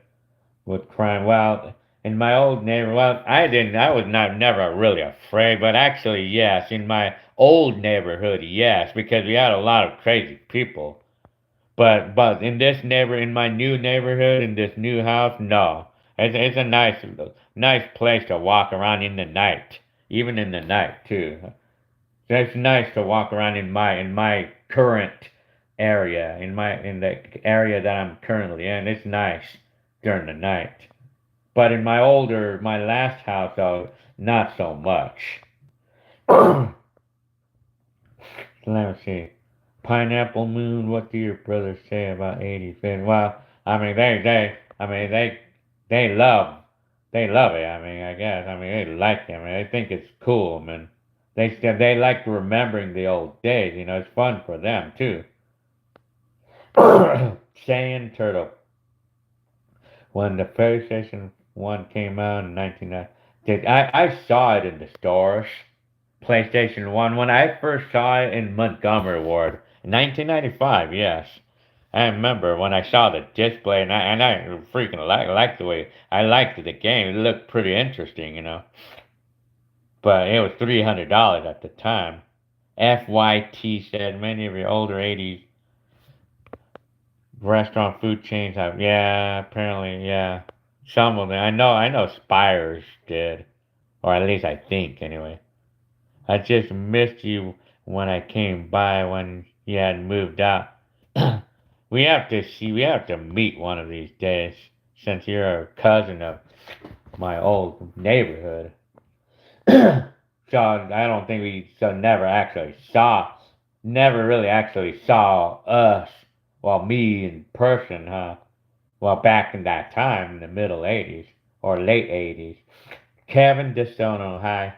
S1: with crime? Well, in my old neighborhood, well, I was not never really afraid, but actually, yes, in my old neighborhood, yes, because we had a lot of crazy people. But in my new neighborhood, in this new house, no. It's a nice place to walk around in the night, even in the night too. It's nice to walk around in my current area, in the area that I'm currently in. It's nice during the night. But in my last house, though, not so much. Let me see. Pineapple Moon, what do your brothers say about 80 Fin? Well, I mean, they love, they love it. I mean, I guess. I mean, they like it. I mean, they think it's cool, man. They like remembering the old days. It's fun for them too. Saiyan Turtle. When the PlayStation 1 came out in 1990, I saw it in the stores. PlayStation 1 when I first saw it in Montgomery Ward in 1995. Yes, I remember when I saw the display, and I freaking liked the way I liked the game. It looked pretty interesting. But it was $300 at the time. FYT said many of your older '80s restaurant food chains have. Yeah, apparently, yeah. Some of them. I know Spires did, or at least I think anyway. I just missed you when I came by when you had moved out. We have to meet one of these days since you're a cousin of my old neighborhood. So I don't think never really actually saw us, well, me in person, huh? Well, back in that time in the middle '80s or late '80s. Kevin Distono, hi.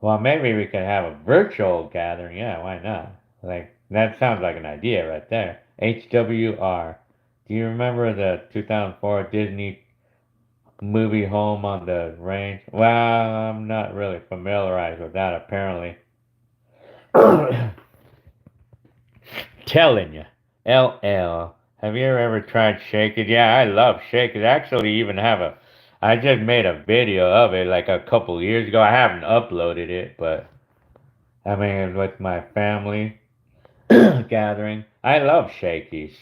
S1: Well, maybe we could have a virtual gathering. Yeah, why not? Like, that sounds like an idea right there. HWR. Do you remember the 2004 Disney movie Home on the Range? Well, I'm not really familiarized with that, apparently. Telling you. LL. Have you ever tried Shake It? Yeah, I love Shake It. I just made a video of it like a couple years ago. I haven't uploaded it, but I mean, with my family gathering. I love Shakey's.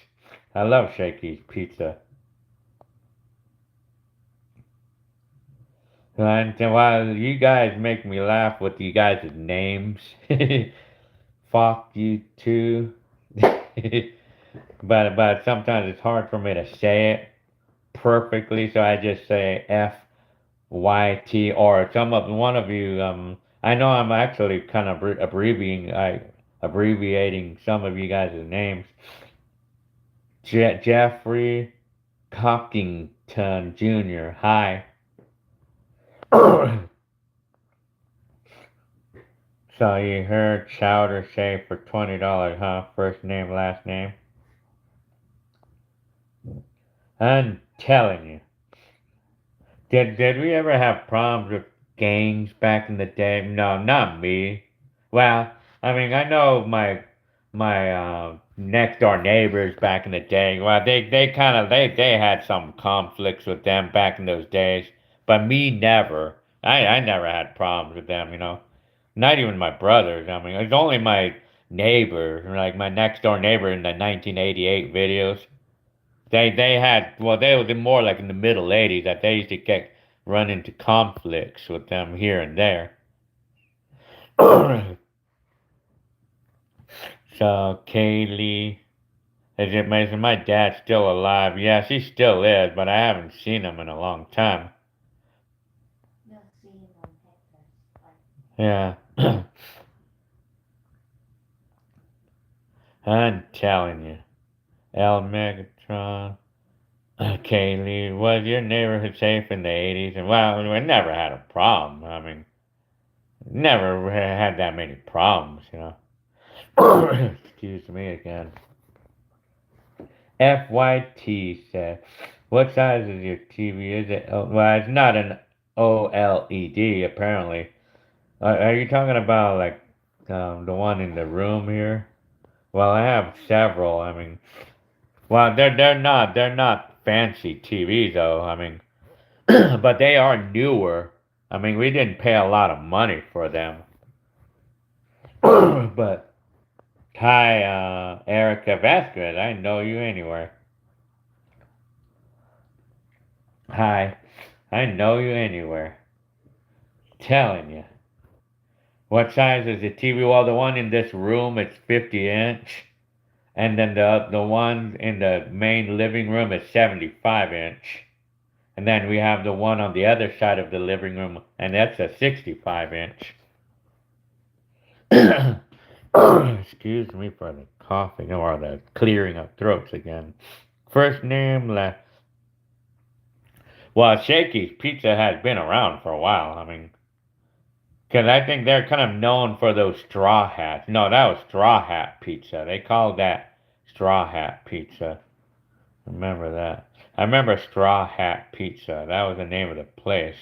S1: I love Shakey's pizza. And while you guys make me laugh with you guys' names, fuck you too. but sometimes it's hard for me to say it perfectly, so I just say FYT or some of one of you. I know I'm actually kind of abbreviating some of you guys' names. Jeffrey Cockington Jr. Hi. So you heard Chowder say for $20, huh? First name, last name. I'm telling you. Did we ever have problems with gangs back in the day? No, not me. Well, I mean, I know my next door neighbors back in the day. Well, they had some conflicts with them back in those days, but me never. I never had problems with them, you know. Not even my brothers. I mean, it's only my neighbor, like my next door neighbor in the 1988 videos. They had, well, they were more like in the middle 80s that they used to get run into conflicts with them here and there. So Kaylee, is my dad still alive? Yes, he still is, but I haven't seen him in a long time.
S2: You'll see him on pictures.
S1: Yeah. I'm telling you. El Megatron. Kaylee, was your neighborhood safe in the 80s? And well, we never had a problem. I mean, never had that many problems, you know. Excuse me again. FYT said, what size is your TV? Is it? Oh, well, it's not an OLED, apparently. Are you talking about, like, the one in the room here? Well, I have several. I mean, well, they're not fancy TVs though. I mean, but they are newer. I mean, we didn't pay a lot of money for them. But hi, Erica Vasquez. I know you anywhere. Hi, I know you anywhere. Telling you. What size is the TV? Well, the one in this room, it's 50 inch. And then the one in the main living room is 75 inch. And then we have the one on the other side of the living room, and that's a 65 inch. Excuse me for the coughing or the clearing of throats again. First name, well, Shakey's Pizza has been around for a while. I mean, because I think they're kind of known for those straw hats. No, that was Straw Hat Pizza. They called that Straw Hat Pizza. Remember that. I remember Straw Hat Pizza. That was the name of the place.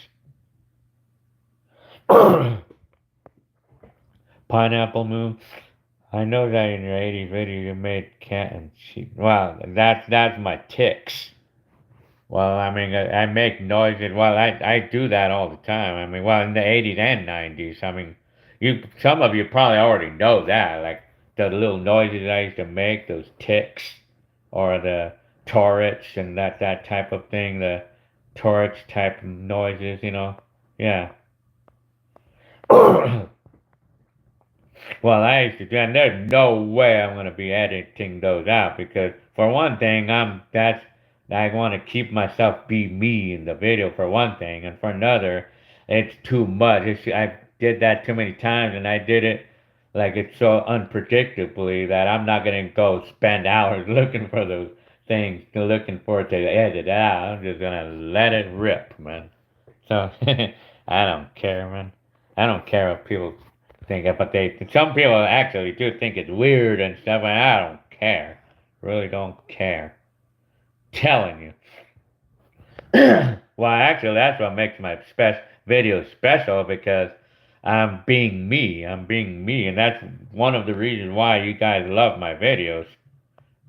S1: Pineapple Moon. I know that in your 80s video you made cat and sheep. Well, that's my ticks. Well, I mean, I make noises. Well, I do that all the time. I mean, well, in the 80s and 90s. I mean, some of you probably already know that, like the little noises I used to make, those ticks, or the turrets and that type of thing, the turrets type noises, you know. Yeah. Well, I used to do, and there's no way I'm gonna be editing those out because, for one thing, I want to keep myself be me in the video for one thing, and for another, it's too much. I did that too many times, and I did it like it's so unpredictably that I'm not gonna go spend hours looking for those things, looking for it to edit out. I'm just gonna let it rip, man. So I don't care, man. I don't care what people think, but some people actually do think it's weird and stuff, and I don't care. Really don't care. Telling you. Well, actually, that's what makes my video special because I'm being me. I'm being me, and that's one of the reasons why you guys love my videos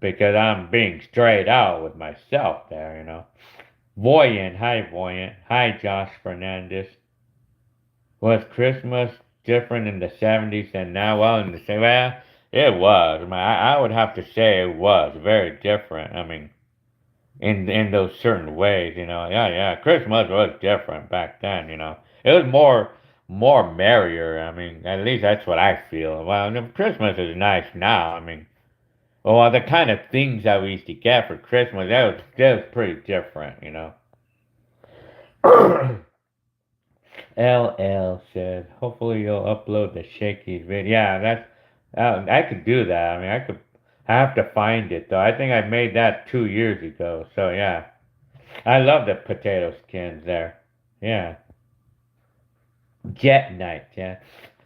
S1: because I'm being straight out with myself there, you know. Voyant, hi Voyant, hi Josh Fernandez. Was Christmas different in the 70s and now? Well, in the same, well, it was. I mean, I would have to say it was very different. I mean, in those certain ways, you know. Yeah, yeah. Christmas was different back then, you know. It was more merrier. I mean, at least that's what I feel. Well, Christmas is nice now. I mean, well, the kind of things that we used to get for Christmas, that was pretty different, you know. LL said, hopefully you'll upload the Shakey's video. Yeah, I could do that. I mean, I have to find it though. I think I made that 2 years ago. So yeah, I love the potato skins there. Yeah, Jet Night. Yeah,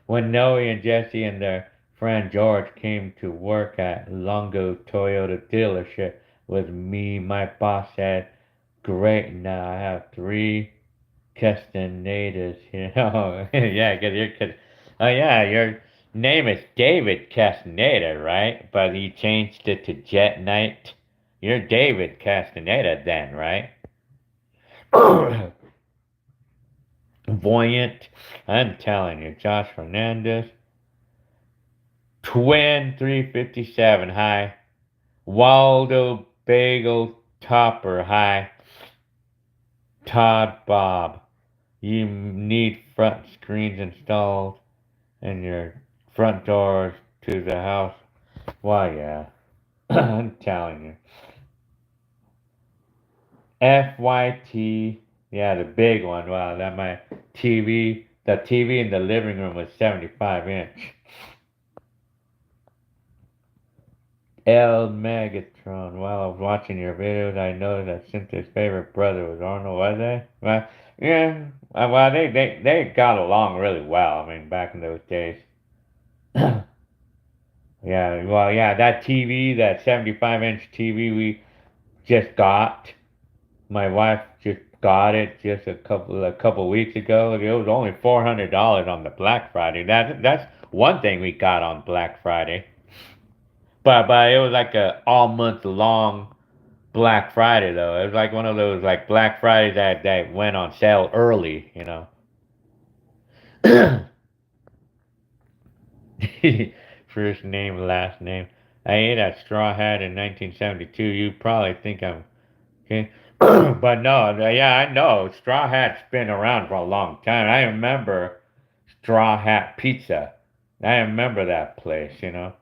S1: when Noe and Jesse and their friend George came to work at Longo Toyota dealership with me, my boss said, "Great, now I have 3 Castanedas, you know." Yeah, oh yeah, your name is David Castaneda, right? But you changed it to Jet Knight. You're David Castaneda then, right? Voyant. I'm telling you, Josh Fernandez. Twin 357 high. Waldo Bagel Topper high. Todd Bob. You need front screens installed and your front doors to the house. Well, yeah. I'm telling you. FYT. Yeah, the big one. Wow, that my TV. The TV in the living room was 75-inch. El Megatron. While I was watching your videos, I noticed that Cynthia's favorite brother was Arnold. Was they? Well, yeah. Well, they got along really well. I mean, back in those days. Yeah. Well, yeah. That TV, that 75-inch TV, we just got. My wife just got it just a couple weeks ago. It was only $400 on the Black Friday. That's one thing we got on Black Friday. But it was like a all month long Black Friday though. It was like one of those like Black Fridays that went on sale early, you know. First name, last name. I ate at Straw Hat in 1972. You probably think I'm okay. But no, yeah, I know. Straw Hat's been around for a long time. I remember Straw Hat Pizza. I remember that place, you know.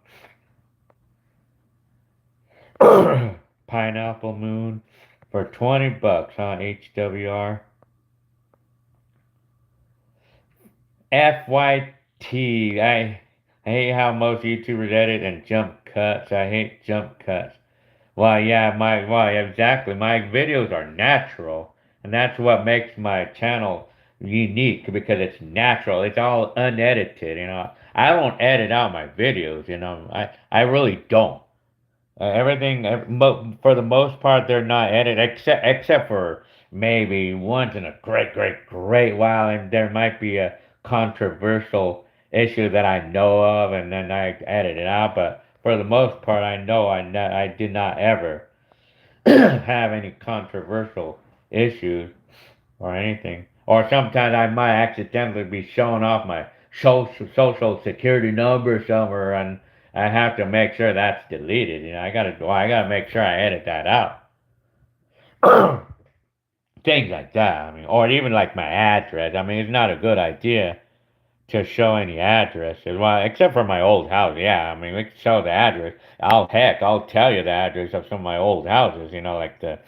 S1: Pineapple Moon for $20 on HWR. FYT. I hate how most YouTubers edit and jump cuts. I hate jump cuts. Exactly. My videos are natural, and that's what makes my channel unique because it's natural. It's all unedited, you know. I don't edit out my videos, you know. I really don't. Everything, for the most part, they're not edited, except for maybe once in a great while, and there might be a controversial issue that I know of, and then I edit it out. But for the most part, I know I did not ever have any controversial issues or anything. Or sometimes I might accidentally be showing off my social security number somewhere, and I have to make sure that's deleted. You know, I gotta make sure I edit that out. Things like that. I mean, or even like my address. I mean, it's not a good idea to show any addresses. Well, except for my old house. Yeah, I mean, we can show the address. I'll tell you the address of some of my old houses. You know, like the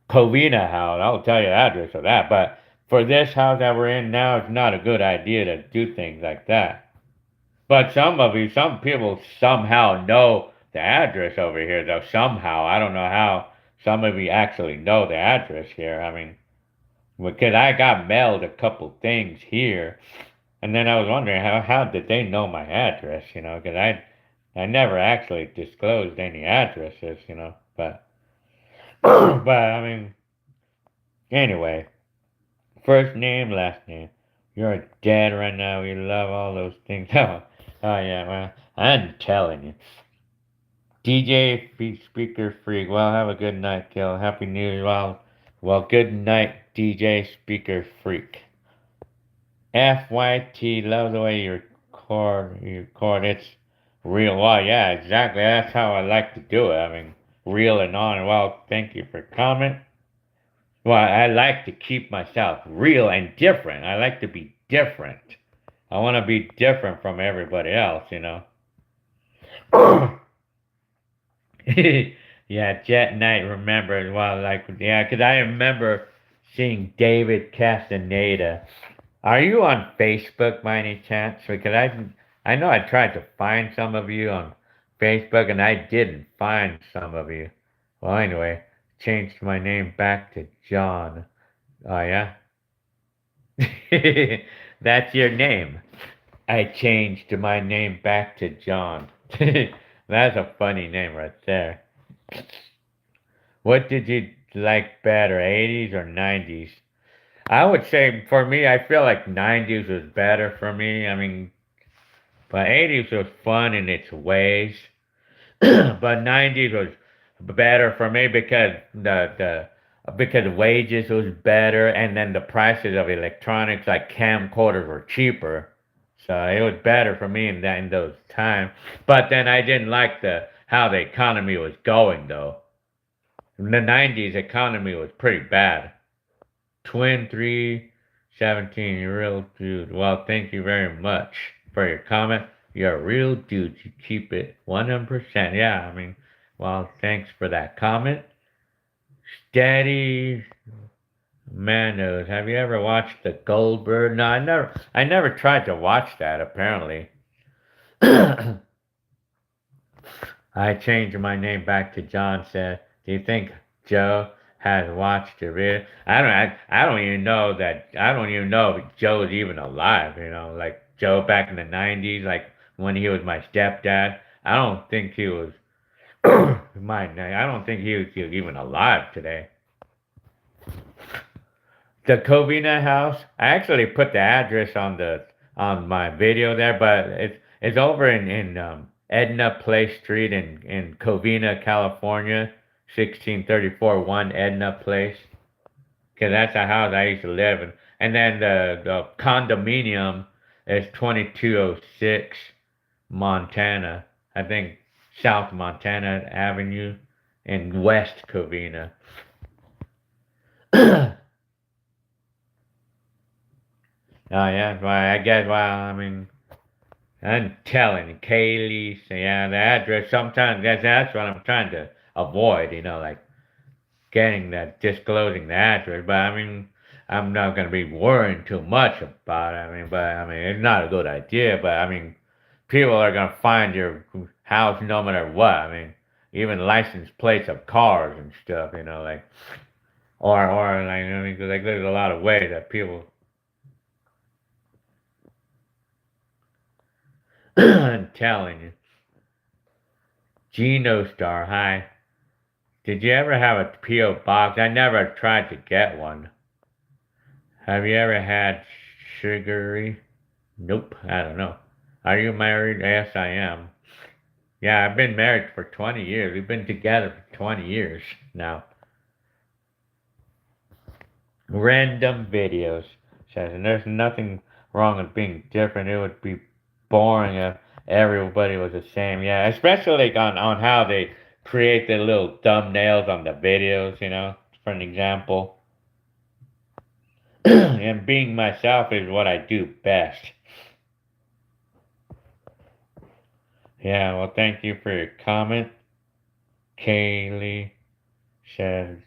S1: Covina house. I'll tell you the address of that. But for this house that we're in now, it's not a good idea to do things like that. But some people somehow know the address over here, though. Somehow, I don't know how some of you actually know the address here. I mean, because I got mailed a couple things here, and then I was wondering how did they know my address? You know, because I never actually disclosed any addresses. You know, but but I mean, anyway, first name, last name. You're dead right now. We love all those things. Oh yeah, well, I'm telling you. DJ Speaker Freak. Well, have a good night, Gil. Happy New Year. Well, good night, DJ Speaker Freak. FYT. Love the way you record. It's real. Well, yeah, exactly. That's how I like to do it. I mean, real and on. Well, thank you for comment. Well, I like to keep myself real and different. I like to be different. I want to be different from everybody else, you know. Yeah, Jet Knight remembered. Well, like, yeah, because I remember seeing David Castaneda. Are you on Facebook by any chance? Because I know I tried to find some of you on Facebook and I didn't find some of you. Well, anyway, changed my name back to John. Oh, yeah? That's your name. I changed my name back to John. That's a funny name right there. What did you like better, 80s or 90s? I would say for me, I feel like 90s was better for me. I mean, but 80s was fun in its ways. But 90s was better for me because the because wages was better, and then the prices of electronics like camcorders were cheaper. So it was better for me in those times. But then I didn't like the how the economy was going though. In the 90s economy was pretty bad. Twin 317, you're a real dude. Well, thank you very much for your comment. You're a real dude. You keep it 100%. Yeah, I mean, well, thanks for that comment. Steady Manos. Have you ever watched the Goldberg? No, I never tried to watch that apparently. I changed my name back to John said. Do you think Joe has watched the video? I don't even know that I don't even know if Joe's even alive, like Joe back in the 90s, like when he was my stepdad. I don't think he was I don't think he was even alive today. The Covina house, I actually put the address on my video there, but it's over in Edna Place Street in Covina, California, 1634 1 Edna Place. Cause that's the house I used to live in. And then the condominium is 2206 Montana. I think South Montana Avenue in West Covina. Oh yeah, well, I guess. Well, I mean, I'm telling you, Kaylee. So yeah, the address. Sometimes that's what I'm trying to avoid. Like getting that, disclosing the address. But I mean, I'm not gonna be worrying too much about it. But it's not a good idea. But I mean, people are gonna find your house no matter what. Even license plates of cars and stuff. Like or like like there's a lot of ways that people. I'm telling you. Geno Star, hi. Did you ever have a P.O. box? I never tried to get one. Have you ever had sugary? Nope, I don't know. Are you married? Yes, I am. Yeah, I've been married for 20 years. We've been together for 20 years now. Random videos says, and there's nothing wrong with being different. It would be boring if everybody was the same. Yeah, especially like on how they create the little thumbnails on the videos, for an example. And being myself is what I do best. Yeah, well, thank you for your comment. Kaylee says,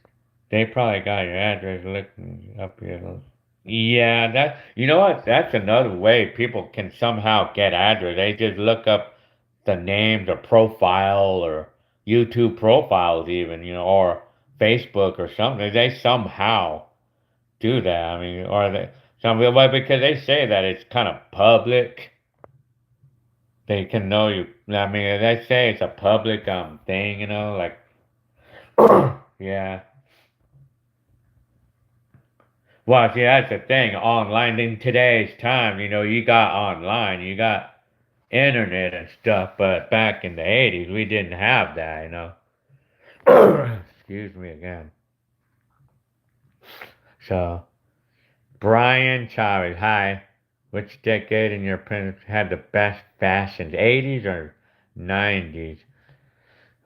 S1: they probably got your address looking up here. Yeah, you know what? That's another way people can somehow get address. They just look up the names or profile or YouTube profiles even, or Facebook or something. They somehow do that. Or some people, but because they say that it's kind of public, they can know you. They say it's a public thing, like yeah. Well, see, that's the thing. Online in today's time, you got online, you got internet and stuff, but back in the 80s, we didn't have that. Excuse me again. So, Brian Chavez, hi. Which decade in your opinion had the best fashions, 80s or 90s?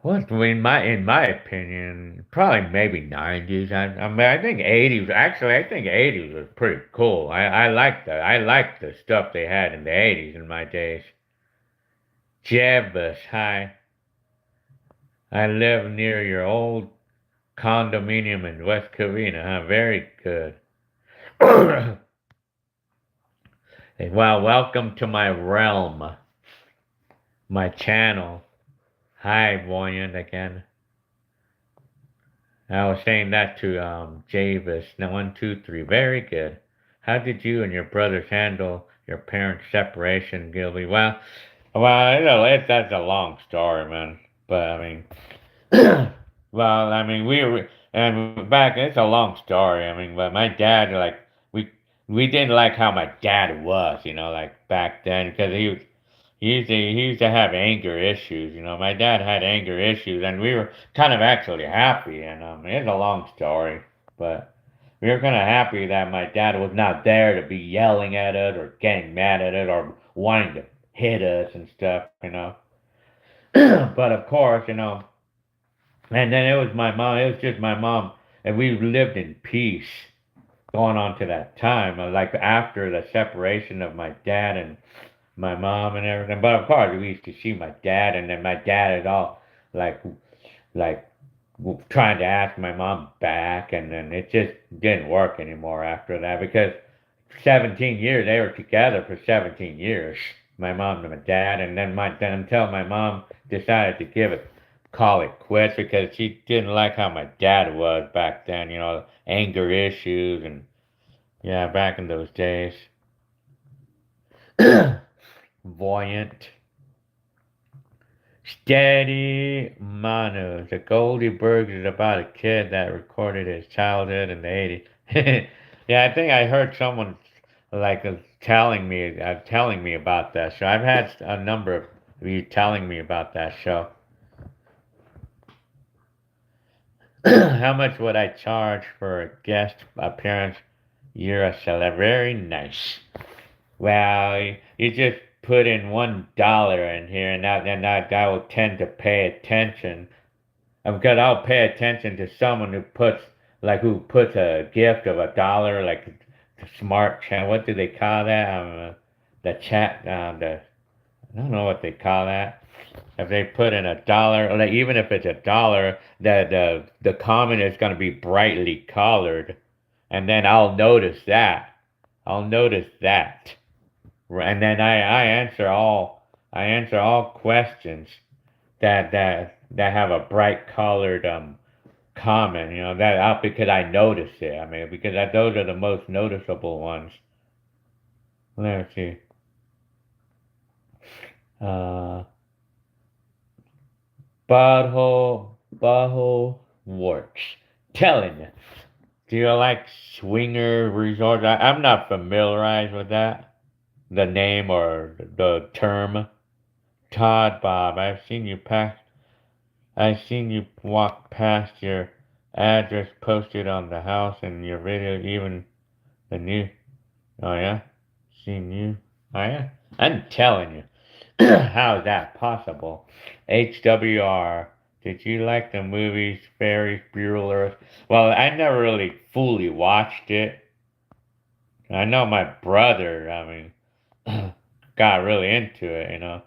S1: Well, in my opinion, probably maybe 90s. I think 80s. Actually, I think 80s was pretty cool. I like that. I like the stuff they had in the 80s in my days. Jebus, hi. I live near your old condominium in West Covina. Huh? Very good. Well, welcome to my realm, my channel. Hi, Voyant again. I was saying that to Javis. Now, 1, 2, 3. Very good. How did you and your brothers handle your parents' separation, Gilby? Well, that's a long story, man. But well, we were, and back. It's a long story. But my dad, like, we didn't like how my dad was, like back then, because he used to have anger issues. My dad had anger issues, and we were kind of actually happy. And it's a long story. But we were kind of happy that my dad was not there to be yelling at it or getting mad at it or wanting to hit us and stuff, you know. But of course, you know, and then it was my mom. It was just my mom, and we lived in peace going on to that time. Like after the separation of my dad and my mom and everything. But of course, we used to see my dad, and then my dad is all like, like trying to ask my mom back, and then it just didn't work anymore after that because 17 years they were together for 17 years, my mom and my dad, and then until my mom decided to call it quits because she didn't like how my dad was back then, you know, anger issues and yeah, back in those days. Voyant. Steady Manu. The Goldie Bird is about a kid that recorded his childhood in the 80s. Yeah, I think I heard someone like telling me about that show. I've had a number of you telling me about that show. How much would I charge for a guest appearance? You're a celeb. Very nice. Well, you just put in $1 in here, and I will tend to pay attention. Because I'll pay attention to someone who puts a gift of $1, like the smart chat. What do they call that? The chat. I don't know what they call that. If they put in $1, or like, even if it's $1, the comment is going to be brightly colored, and then I'll notice that. I'll notice that. And then I answer all questions that have a bright colored comment, you know, that out because I notice it. I mean, because those are the most noticeable ones. Let's see. Uh, butthole works. Telling you. Do you like swinger resorts? I'm not familiarized with that. The name or the term. Todd Bob, I've seen you walk past your address posted on the house and your video, even the new. Oh yeah, seen you. Oh yeah, I'm telling you. How is that possible? HWR. Did you like the movies Ferris Bueller? Well, I never really fully watched it. I know my brother, I mean, got really into it, you know.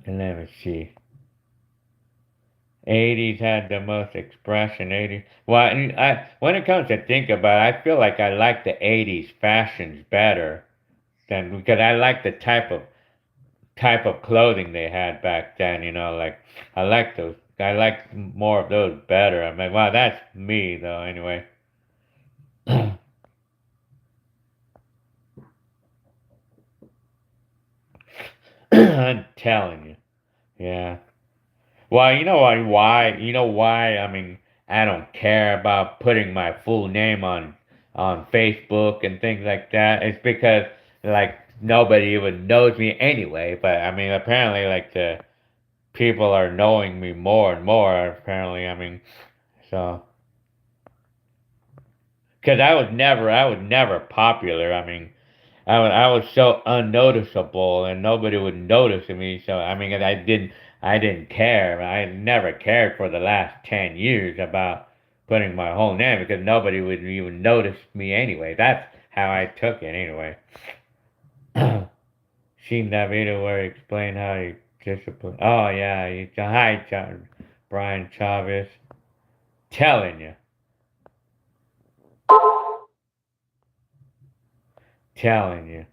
S1: And let me see. 80s had the most expression. 80s. Well, when it comes to think about it, I feel like I like the 80s fashions better than because I like the type of clothing they had back then. You know, like I like those. I like more of those better. I mean, wow, that's me though. Anyway, I'm telling you. Yeah. Well, you know why? You know why? I mean, I don't care about putting my full name on Facebook and things like that. It's because like nobody even knows me anyway. But I mean, apparently, like the people are knowing me more and more. Apparently, I mean, so because I was never popular. I mean, I was so unnoticeable and nobody would notice me. So I mean, I didn't care. I never cared for the last 10 years about putting my whole name because nobody would even notice me anyway. That's how I took it anyway. Seen that video where he explained how he disciplined. Oh yeah, hi John, Brian Chavez, telling you, telling you.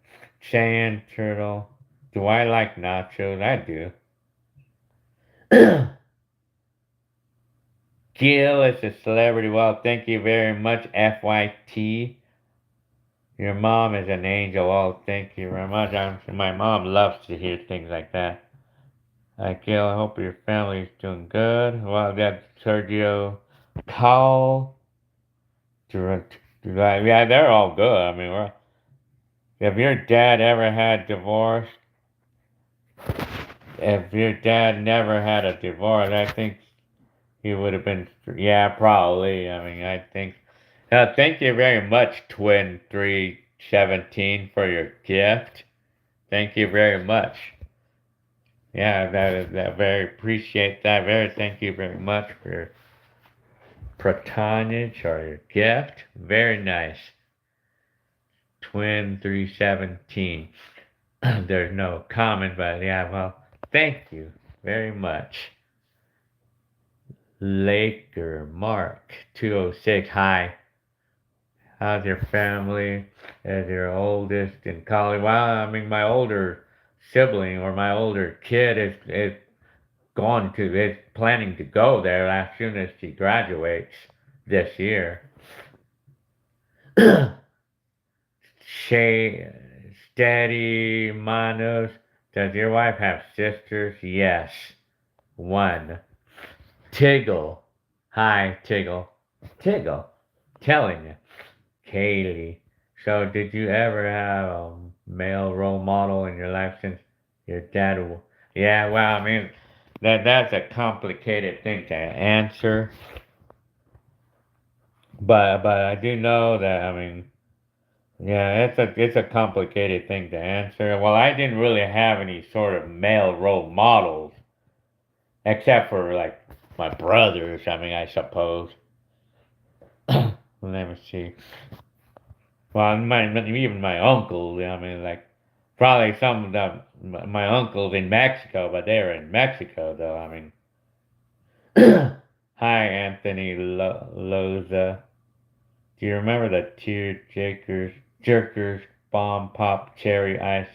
S1: Sand turtle. Do I like nachos? I do. Gil is a celebrity. Well, thank you very much, FYT. Your mom is an angel. Oh, thank you very much. My mom loves to hear things like that. Gil, I hope your family's doing good. Well, that's Sergio Call. Yeah, they're all good. I mean, if your dad ever had divorce, if your dad never had a divorce, I think he would have been, yeah, probably. I mean, I think. Thank you very much, Twin317, for your gift. Thank you very much. Yeah, that very appreciate that. Very thank you very much for your patronage or your gift. Very nice. Twin317. There's no comment, but yeah, well, thank you very much. Laker Mark 206. Hi. How's your family? Is your oldest in college? Well, I mean, my older sibling or my older kid is is planning to go there as soon as she graduates this year. Shay, Steady Manos, does your wife have sisters? Yes. One. Tiggle. Hi, Tiggle. Tiggle. Telling you. Kaylee. So, did you ever have a male role model in your life since your dad? Yeah, well, I mean, that's a complicated thing to answer. But I do know that, I mean, yeah, it's a complicated thing to answer. Well, I didn't really have any sort of male role models, except for like my brothers. I mean, I suppose. Let me see. Well, even my uncle. I mean, like probably some of my uncles in Mexico, but they're in Mexico though. I mean, hi Anthony Loza. Do you remember the tear jerkers, bomb pop cherry ice?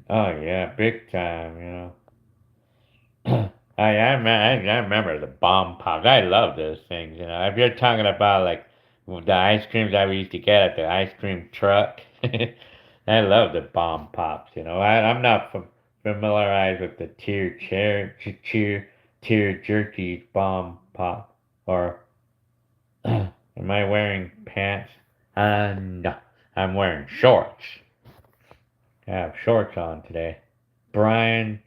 S1: Oh yeah, big time. You know. I remember the bomb pops. I love those things. You know, if you're talking about like the ice creams that we used to get at the ice cream truck, I love the bomb pops. You know, I'm not familiarized with the tear jerky bomb pop. Or am I wearing pants? No, I'm wearing shorts. I have shorts on today. Brian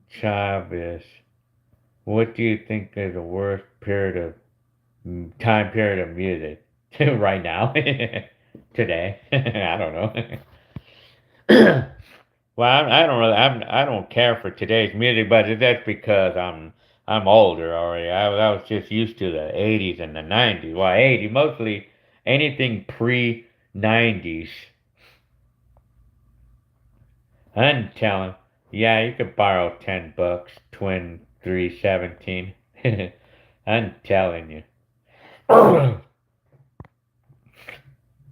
S1: Chavez. What do you think is the worst time period of music right now? Today? I don't know. Well, I don't care for today's music, but that's because I'm older already. I was just used to the 80s and the 90s. Well, 80 mostly anything pre 90s. I'm telling. Yeah, you could borrow $10, Twin317. I'm telling you.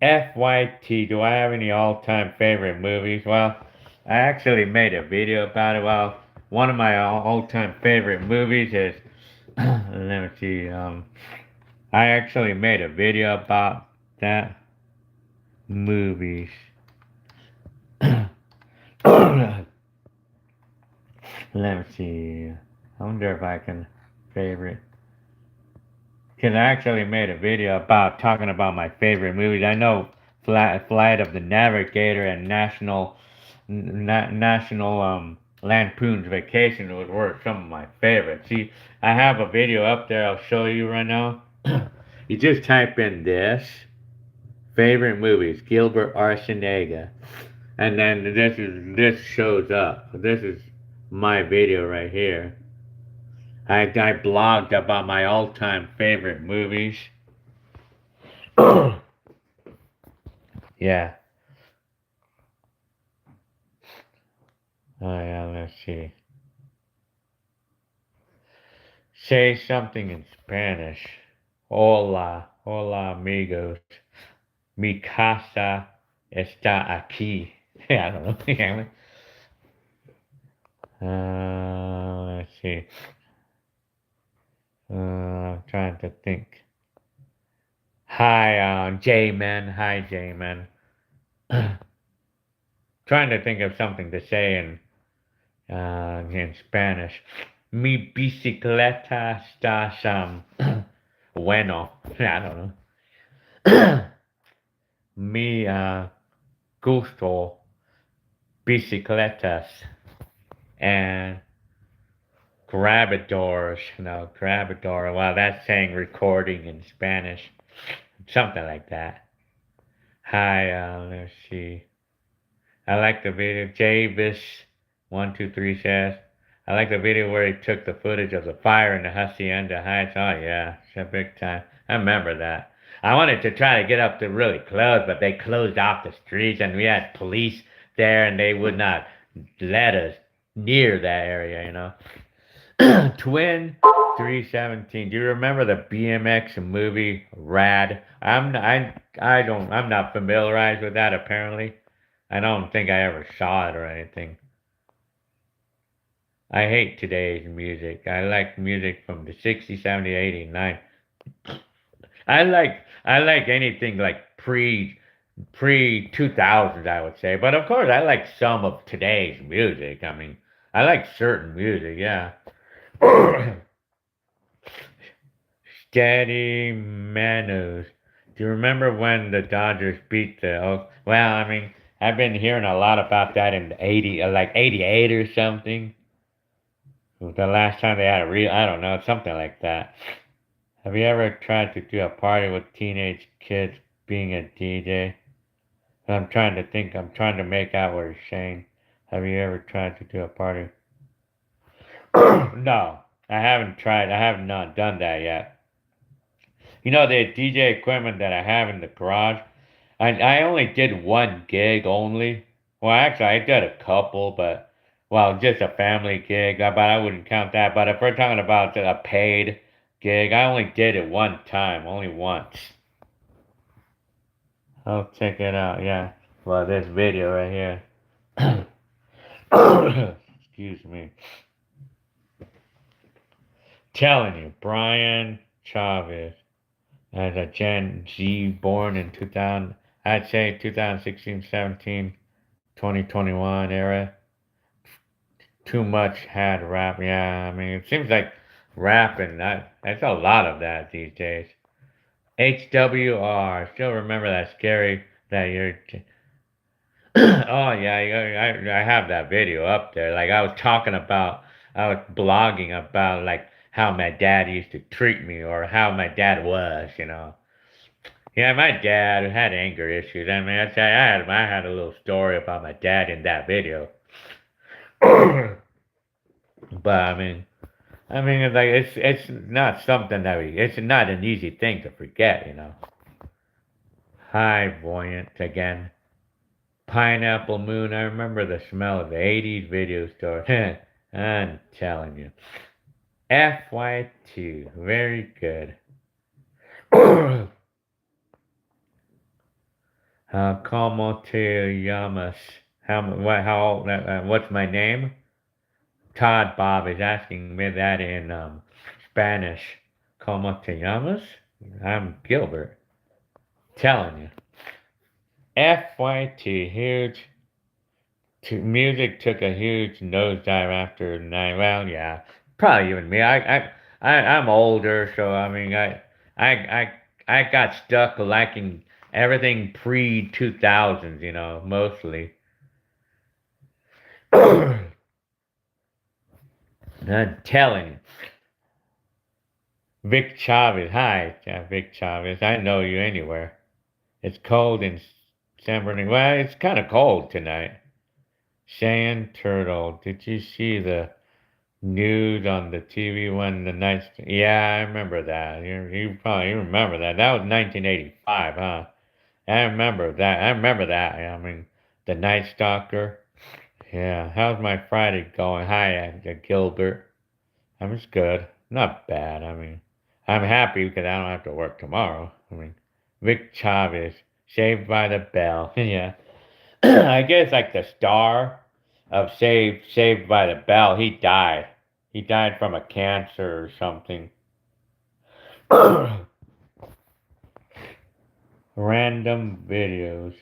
S1: FYT, do I have any all-time favorite movies? Well, I actually made a video about it. Well, one of my all-time favorite movies is, let me see, I actually made a video about that movies. Let me see. I wonder if I can favorite. Because I actually made a video about talking about my favorite movies. I know Flight of the Navigator and National Lampoon's Vacation were some of my favorites. See, I have a video up there I'll show you right now. You just type in this favorite movies, Gilbert Arciniega, and then this shows up. This is my video right here. I blogged about my all-time favorite movies. Yeah. Oh yeah, let's see. Say something in Spanish. Hola, hola amigos. Mi casa está aquí. I don't know. Let's see. I'm trying to think. Hi, J-Man. Hi, J-Man. Trying to think of something to say in Spanish. Mi bicicleta está bueno. I don't know. Mi gusto bicicletas. And Grabadors. No, grabador. Well, that's saying recording in Spanish. Something like that. Hi, let's see. I like the video. Javis123 says, I like the video where he took the footage of the fire in the Hacienda Heights. Oh, yeah, it's a big time. I remember that. I wanted to try to get up to really close, but they closed off the streets, and we had police there, and they would not let us near that area, you know. Twin 317. Do you remember the BMX movie Rad? I'm not familiarized with that apparently. I don't think I ever saw it or anything. I hate today's music. I like music from the 60s, 70s, 80s, 90s. I like anything like pre 2000s, I would say. But of course, I like some of today's music. I mean, I like certain music, yeah. Steady Manos. Do you remember when the Dodgers beat the Oaks? Well, I mean, I've been hearing a lot about that in the 80, like 88 or something. The last time they had a real, I don't know, something like that. Have you ever tried to do a party with teenage kids being a DJ? I'm trying to think, I'm trying to make out what you're saying. Have you ever tried to do a party? No, I haven't tried. I have not done that yet. You know, the DJ equipment that I have in the garage, I only did one gig only. Well, actually, I did a couple, but, well, just a family gig, but I wouldn't count that. But if we're talking about a paid gig, I only did it one time, only once. I'll check it out, yeah. Well, this video right here. Excuse me. Telling you, Brian Chavez, as a Gen Z born in 2000, I'd say 2016, 17, 2021 era. Too much had rap. Yeah, I mean, it seems like rapping, that's a lot of that these days. HWR, still remember that scary, that you're, oh yeah, I have that video up there. Like I was blogging about like how my dad used to treat me or how my dad was, you know. Yeah, my dad had anger issues. I mean, I had a little story about my dad in that video. But I mean, it's like it's not something it's not an easy thing to forget, you know. Hi, Buoyant again. Pineapple Moon. I remember the smell of the '80s video store. I'm telling you. FY2, very good. Como te llamas? What's my name? Todd Bob is asking me that in Spanish. Como te llamas? I'm Gilbert. Telling you. FYT, huge. Music took a huge nosedive after 9. Well, yeah, probably even me. I'm older, so I mean, I, I got stuck liking everything pre 2000s, you know, mostly. I'm telling you. Vic Chavez, hi, Vic Chavez. I know you anywhere. It's cold in San Bernardino. Well, it's kind of cold tonight. Sand Turtle. Did you see the news on the TV when the night? Yeah, I remember that. You probably remember that. That was 1985, huh? I remember that. I mean, the Night Stalker. Yeah. How's my Friday going? Hi, Gilbert. I'm just good. Not bad. I mean, I'm happy because I don't have to work tomorrow. I mean, Vic Chavez, Saved by the Bell. Yeah. I guess like the star of Saved by the Bell, he died. He died from a cancer or something. Random videos.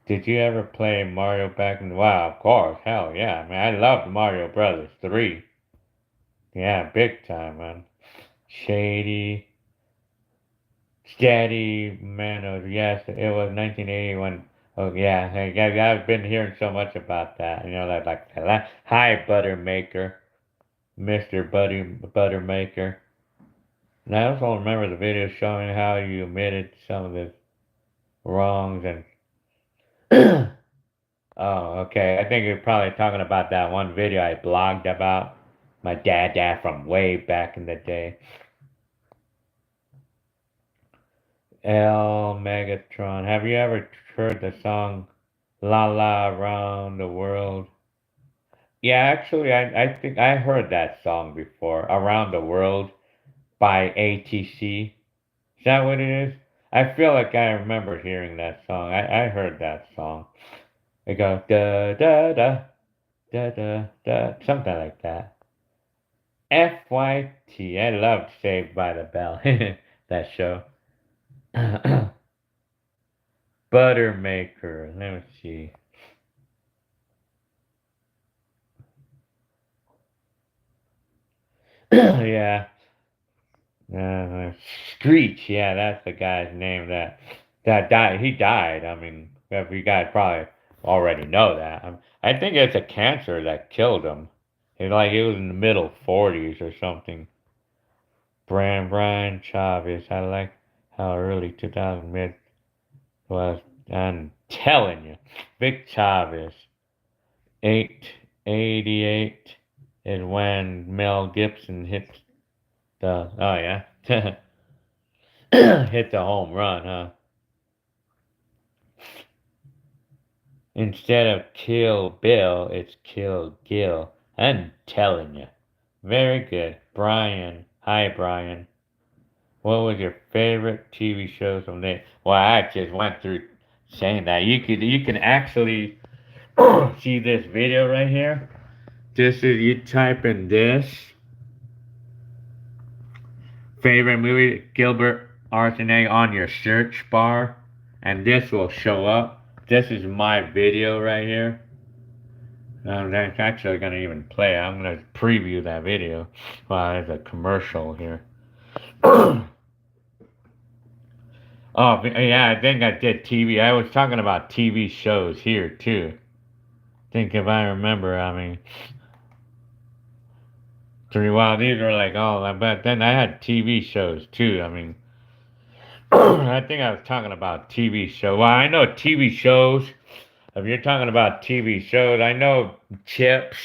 S1: Did you ever play Mario back in? Wow, of course. Hell yeah. I mean, I loved Mario Brothers 3. Yeah, big time, man. Shady. Steady Man. Yes, it was 1981. Oh yeah, I've been hearing so much about that. You know, that like hi Buttermaker. Mr. Buttermaker. And I also remember the video showing how you admitted some of the wrongs and oh, okay. I think you're probably talking about that one video I blogged about my dad from way back in the day. L Megatron. Have you ever heard the song La La Around the World? Yeah, actually, I think I heard that song before. Around the World by ATC. Is that what it is? I feel like I remember hearing that song. I heard that song. It goes da da da da da da something like that. FYT. I loved Saved by the Bell. That show. Buttermaker. Let me see. Yeah. Screech. Yeah, that's the guy's name that died. He died. I mean, you guys probably already know that. I think it's a cancer that killed him. It was in the middle 40s or something. Brian Chavez. I like how early 2000 mid was. I'm telling you, Vic Chavez, 888 is when Mel Gibson hit the. Oh yeah, hit the home run, huh? Instead of Kill Bill, it's Kill Gil. I'm telling you. Very good. Brian. Hi, Brian. What was your favorite TV shows from there? Well, I just went through saying that. You can actually see this video right here. This is you type in this favorite movie Gilbert Arzaneg on your search bar, and this will show up. This is my video right here. I'm actually gonna even play. I'm gonna preview that video. Well, there's a commercial here. Oh, yeah, I think I did TV. I was talking about TV shows here, too. I think if I remember, I mean, well, these were like, oh, but then I had TV shows, too. I mean, I think I was talking about TV show. Well, I know TV shows. If you're talking about TV shows, I know Chips.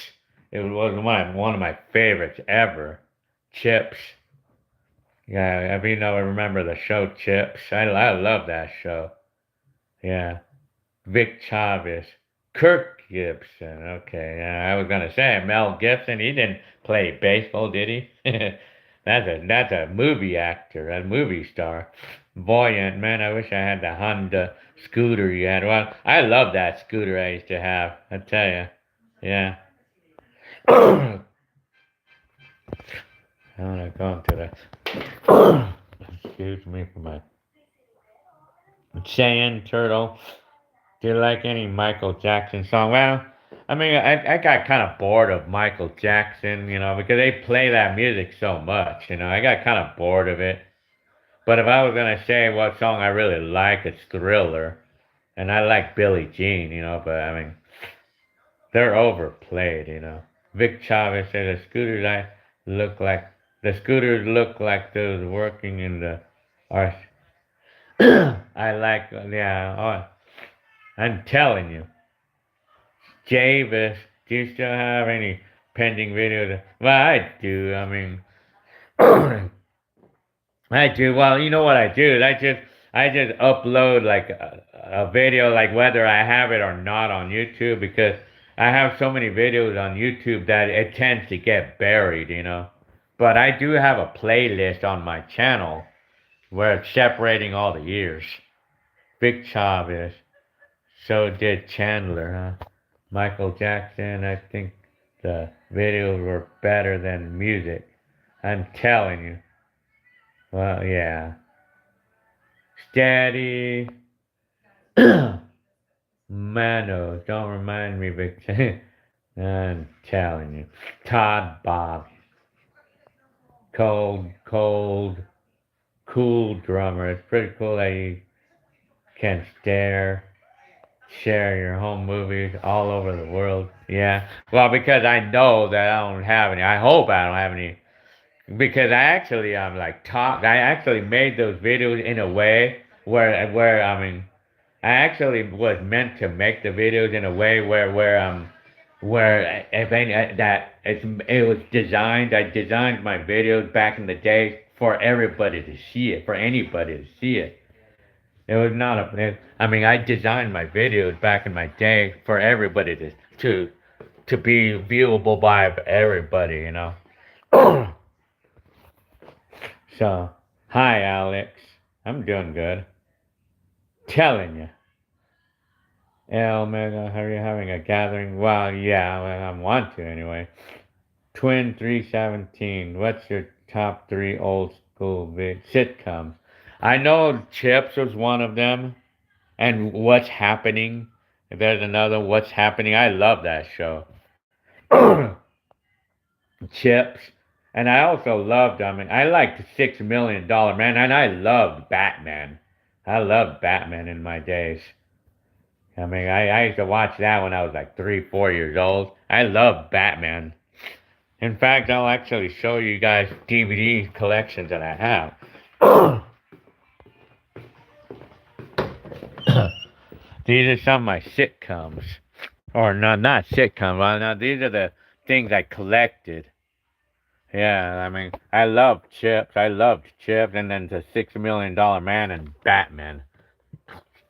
S1: It was one of my favorites ever. Chips. Yeah, if you know, remember the show Chips. I love that show. Yeah. Vic Chavez. Kirk Gibson. Okay, yeah, I was gonna say Mel Gibson. He didn't play baseball, did he? That's a movie actor, a movie star. Buoyant, man. I wish I had the Honda scooter you had. Well, I love that scooter I used to have. I tell you, yeah. I wanna go into the. Excuse me for my Sand Turtle. Do you like any Michael Jackson song? Well, I mean, I got kind of bored of Michael Jackson, because they play that music so much, I got kind of bored of it. But if I was going to say what song I really like, it's Thriller. And I like Billie Jean, but I mean, they're overplayed. Vic Chavez said the scooters look like those working in the arts. I like, yeah, I'm telling you. Javis, do you still have any pending videos? Well, I do. I mean, I do. Well, you know what I do? I just upload like a video, like whether I have it or not on YouTube, because I have so many videos on YouTube that it tends to get buried. But I do have a playlist on my channel where it's separating all the years. Big Chavez. So did Chandler, huh? Michael Jackson, I think the videos were better than music. I'm telling you. Well, yeah. Steady. Mano, don't remind me, Victor. I'm telling you. Todd Bob. Cold, cool drummer. It's pretty cool that he can stare. share your home movies all over the world. Yeah. Well, because I know that I don't have any. I hope I don't have any. Because I actually like talk. I actually made those videos in a way where I mean I actually was meant to make the videos in a way where if any that it was designed. I designed my videos back in the day for everybody to see it, for anybody to see it. It was not I mean, I designed my videos back in my day for everybody to be viewable by everybody, you know. So, hi Alex, I'm doing good. Telling you. Yeah, Omega, are you having a gathering? Well, yeah, well, I want to anyway. Twin 317, what's your top three old school sitcoms? I know Chips was one of them, and What's Happening. There's another What's Happening. I love that show. Chips. And I also loved, I mean, I liked $6 Million Man, and I loved Batman. I loved Batman in my days. I mean, I used to watch that when I was like 3, 4 years old. I love Batman. In fact, I'll actually show you guys DVD collections that I have. These are some of my sitcoms. Or no, not sitcoms. Well, no, these are the things I collected. Yeah, I mean, I loved Chips. I loved Chips, and then the $6 Million Man and Batman.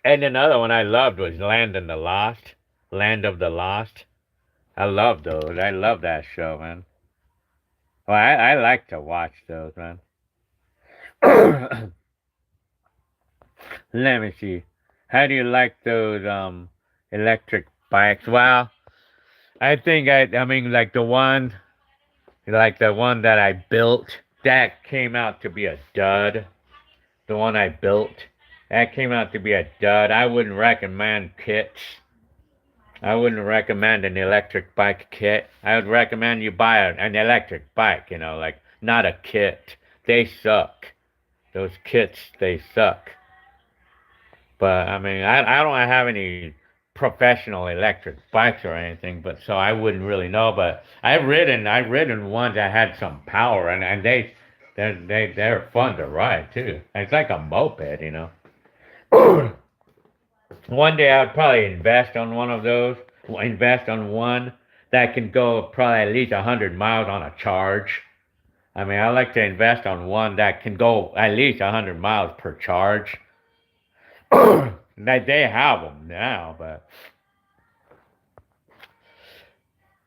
S1: And another one I loved was Land of the Lost. Land of the Lost. I love those. I love that show, man. Well, I like to watch those, man. Let me see. How do you like those electric bikes? Well, I think I mean like the one that I built, that came out to be a dud. The one I built, that came out to be a dud. I wouldn't recommend kits. I wouldn't recommend an electric bike kit. I would recommend you buy an electric bike, you know, like not a kit. They suck. Those kits, they suck. But I mean, I don't have any professional electric bikes or anything, but so I wouldn't really know. But I've ridden ones that had some power, and they're fun to ride too. It's like a moped, you know. One day I'd probably invest on one of those. Invest on one that can go probably at least 100 miles on a charge. I mean, I like to invest on one that can go at least 100 miles per charge. They have them now, but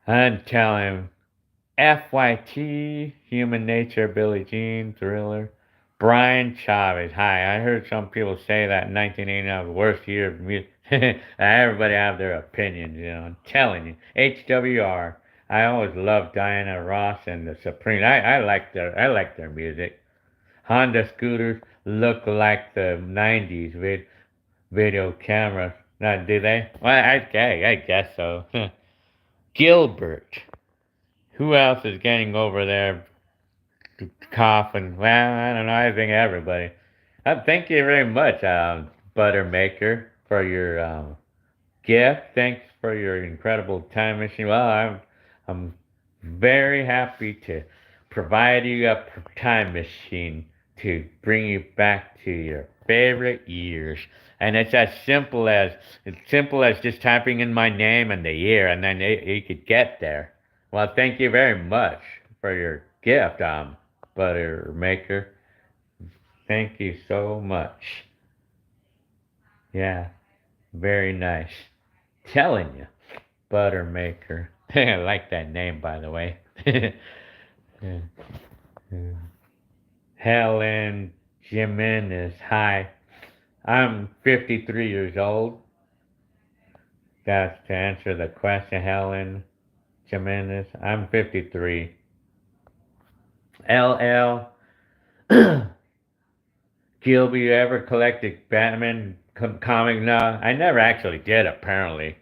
S1: I'm telling FYT, Human Nature, Billie Jean, Thriller, Brian Chavez. Hi, I heard some people say that 1989 was the worst year of music. Everybody have their opinions, you know. I'm telling you, HWR. I always loved Diana Ross and the Supremes. I like their music. Honda scooters look like the 90s video cameras. Now, do they? Well, I guess so. Gilbert. Who else is getting over there coughing? Well, I don't know. I think everybody. Thank you very much, Buttermaker, for your gift. Thanks for your incredible time machine. Well, I'm very happy to provide you a time machine to bring you back to your favorite years. And it's simple as just typing in my name and the year, and then you could get there. Well, thank you very much for your gift, Butter Maker. Thank you so much. Yeah, very nice. Telling you, Butter Maker. I like that name, by the way. Helen Jimenez. Hi, I'm 53 years old. That's to answer the question, Helen Jimenez. I'm 53. LL. Gilby, you ever collected Batman comic? No, I never actually did, apparently.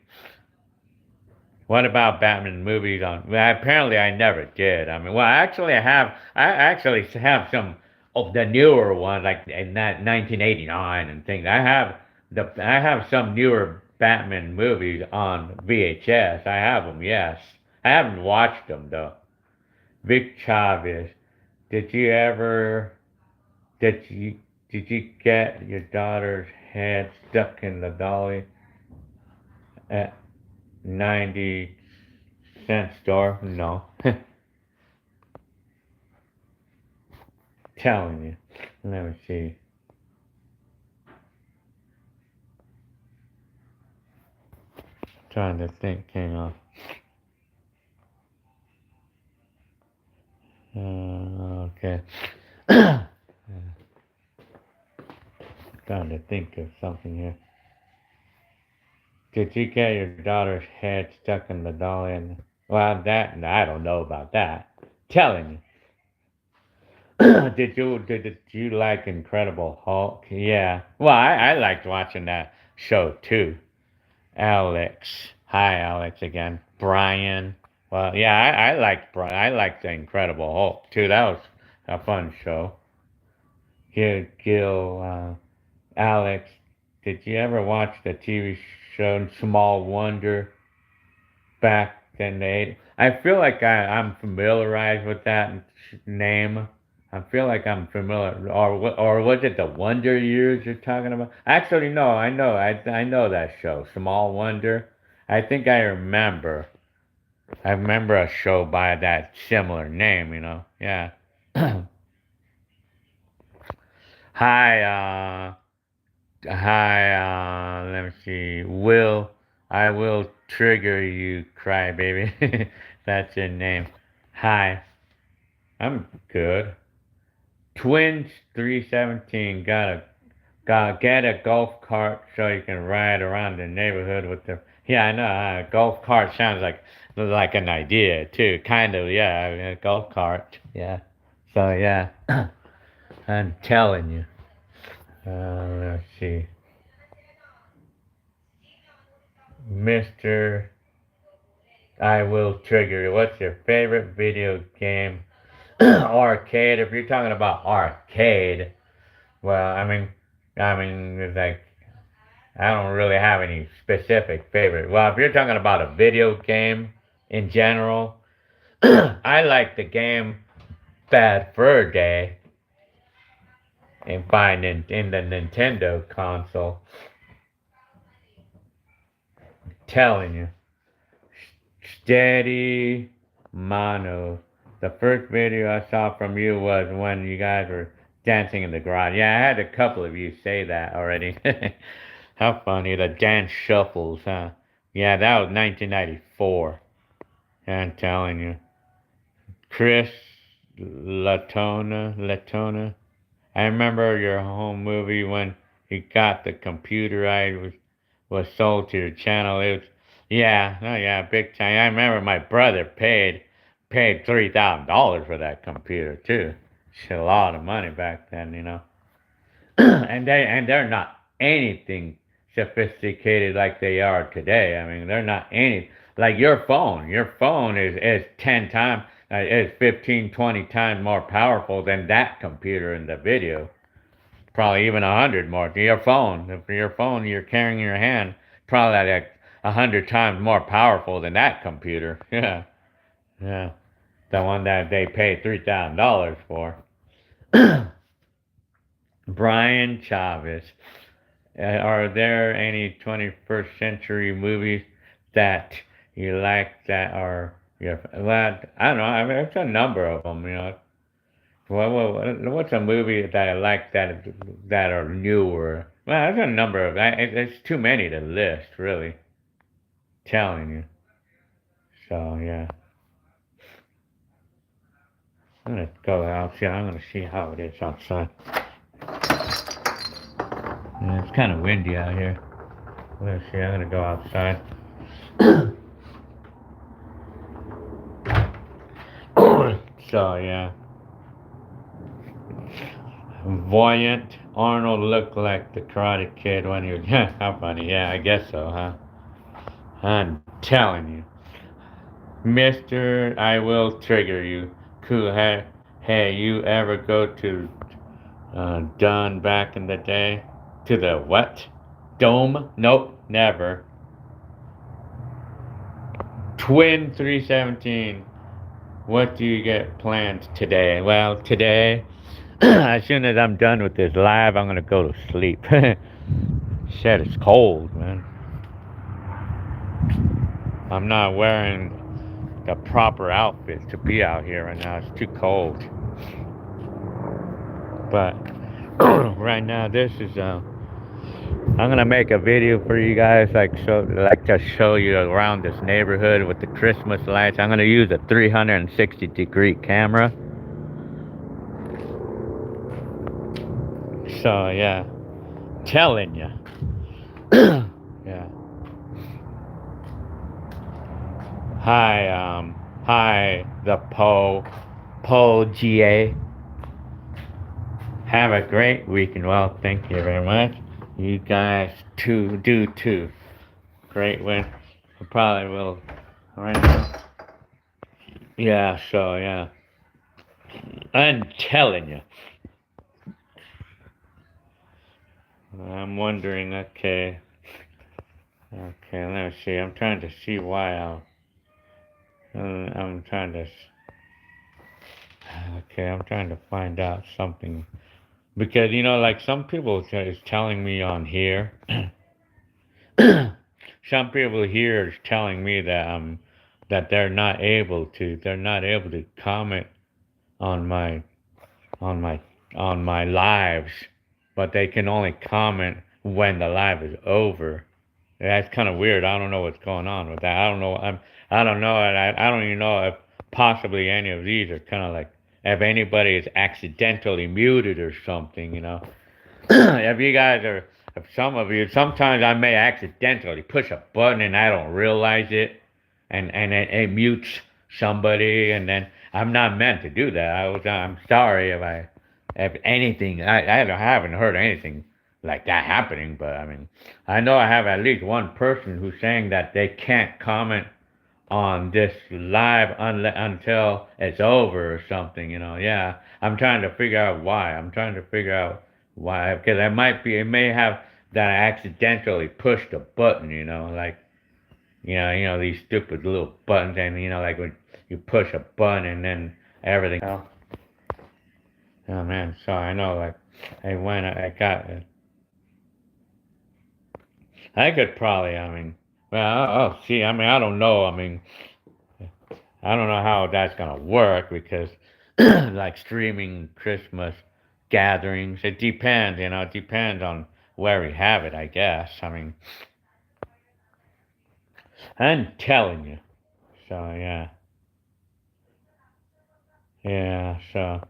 S1: What about Batman movies on? Well, apparently I never did. I mean, well, actually I have. I actually have some of the newer ones, like in that 1989 and things. I have some newer Batman movies on VHS. I have them, yes. I haven't watched them though. Vic Chavez, did you ever did you get your daughter's head stuck in the dolly at 90-cent store? No. Telling you. Let me see. Trying to think, hang on. Okay. Trying to think of something here. Did you get your daughter's head stuck in the dolly? And well, that I don't know about that. Telling you. Did you like Incredible Hulk? Yeah. Well, I liked watching that show too. Alex. Hi, Alex again. Brian. Well, yeah, I liked Brian. I liked the Incredible Hulk too. That was a fun show. Gil, Alex, did you ever watch the TV show Small Wonder back in the 80s? I feel like I'm familiarized with that name. I feel like I'm familiar, or was it the Wonder Years you're talking about? Actually, no, I know that show, Small Wonder. I think I remember. I remember a show by that similar name, you know. Yeah. Hi, let me see. I will trigger you, crybaby. That's your name. Hi, I'm good. Twins 317 got get a golf cart so you can ride around the neighborhood with the. Yeah, I know. Golf cart sounds like an idea too. Kind of, yeah. A golf cart. Yeah. So yeah, I'm telling you. Let's see. Mr. I will trigger you. What's your favorite video game? Arcade. If you're talking about arcade, well, it's like I don't really have any specific favorite. Well, if you're talking about a video game in general, I like the game Bad Fur Day and find in the Nintendo console. Telling you. Steady Mono. The first video I saw from you was when you guys were dancing in the garage. Yeah, I had a couple of you say that already. How funny, the dance shuffles, huh? Yeah, that was 1994. I'm telling you. Chris Latona. I remember your home movie when you got the computer was sold to your channel. It was, yeah, oh yeah, big time. I remember my brother paid $3,000 for that computer too. It's a lot of money back then, you know. and they're not anything sophisticated like they are today. I mean, they're not any like your phone. Your phone is 10 times, is 15, 20 times more powerful than that computer in the video. Probably even 100 more. Your phone, if your phone you're carrying in your hand, probably like 100 times more powerful than that computer. Yeah, yeah, the one that they paid $3,000 for. Brian Chavez. Are there any 21st century movies that you like that are your? Well, I don't know. I mean, it's a number of them. You know. What's a movie that I like that are newer? Well, there's a number of. It's too many to list, really. Telling you. So yeah, I'm gonna go outside. I'm gonna see how it is outside. Yeah, it's kind of windy out here. Let's see. I'm gonna go outside. So yeah. Voyant Arnold looked like the Karate Kid when he was. How funny. Yeah, I guess so, huh? I'm telling you. Mister, I will trigger you. Cool. Hey, you ever go to Dunn back in the day? To the what? Dome? Nope, never. Twin 317. What do you get planned today? Well, today, as soon as I'm done with this live, I'm gonna go to sleep. Shit, it's cold, man. I'm not wearing the proper outfit to be out here right now. It's too cold. But right now, this is I'm gonna make a video for you guys, like to show you around this neighborhood with the Christmas lights. I'm gonna use a 360-degree camera. So yeah, telling you. Yeah. Hi, the Poe GA. Have a great weekend. Well, thank you very much. You guys too. Great win. I probably will right now. Yeah, so yeah. I'm telling you. I'm wondering, okay. Okay, let me see. I'm trying to see why I'm trying to. Okay, I'm trying to find out something. Because, like some people is telling me on here. Some people here is telling me that they're not able to comment on my on my on my lives, but they can only comment when the live is over. That's kind of weird. I don't know what's going on with that. I don't know. I don't know, and I don't even know if possibly any of these are kind of like if anybody is accidentally muted or something. If you guys are, if some of you, sometimes I may accidentally push a button and I don't realize it, and it mutes somebody, and then I'm not meant to do that. I'm sorry if anything, I haven't heard anything like that happening, but I mean, I know I have at least one person who's saying that they can't comment on this live until it's over or something. Yeah, I'm trying to figure out why. I'm trying to figure out why, because it may have that I accidentally pushed a button, like, these stupid little buttons, and, like when you push a button and then everything. Oh man, sorry, I know, like, I got it. I could probably, I mean, well, see, I mean, I don't know, I mean, I don't know how that's gonna work because, like streaming Christmas gatherings, it depends. It depends on where we have it. I guess. I mean, I'm telling you. So yeah, yeah. So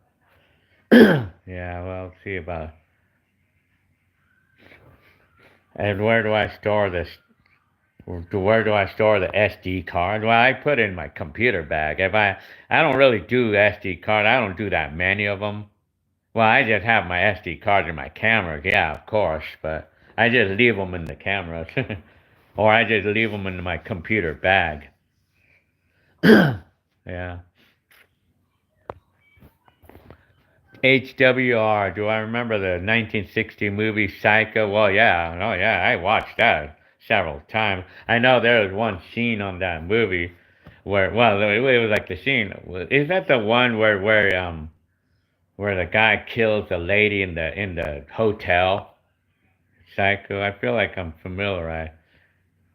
S1: yeah. Well, see about. And where do I store this? Where do I store the SD card? Well, I put it in my computer bag. I don't really do SD card. I don't do that many of them. Well, I just have my SD cards in my cameras, yeah, of course, but I just leave them in the cameras, or I just leave them in my computer bag. Yeah. HWR. Do I remember the 1960 movie Psycho? Well, yeah. Oh, yeah. I watched that several times. I know there was one scene on that movie where, well, it was like the scene. Is that the one where the guy kills the lady in the hotel? Psycho. I feel like I'm familiarized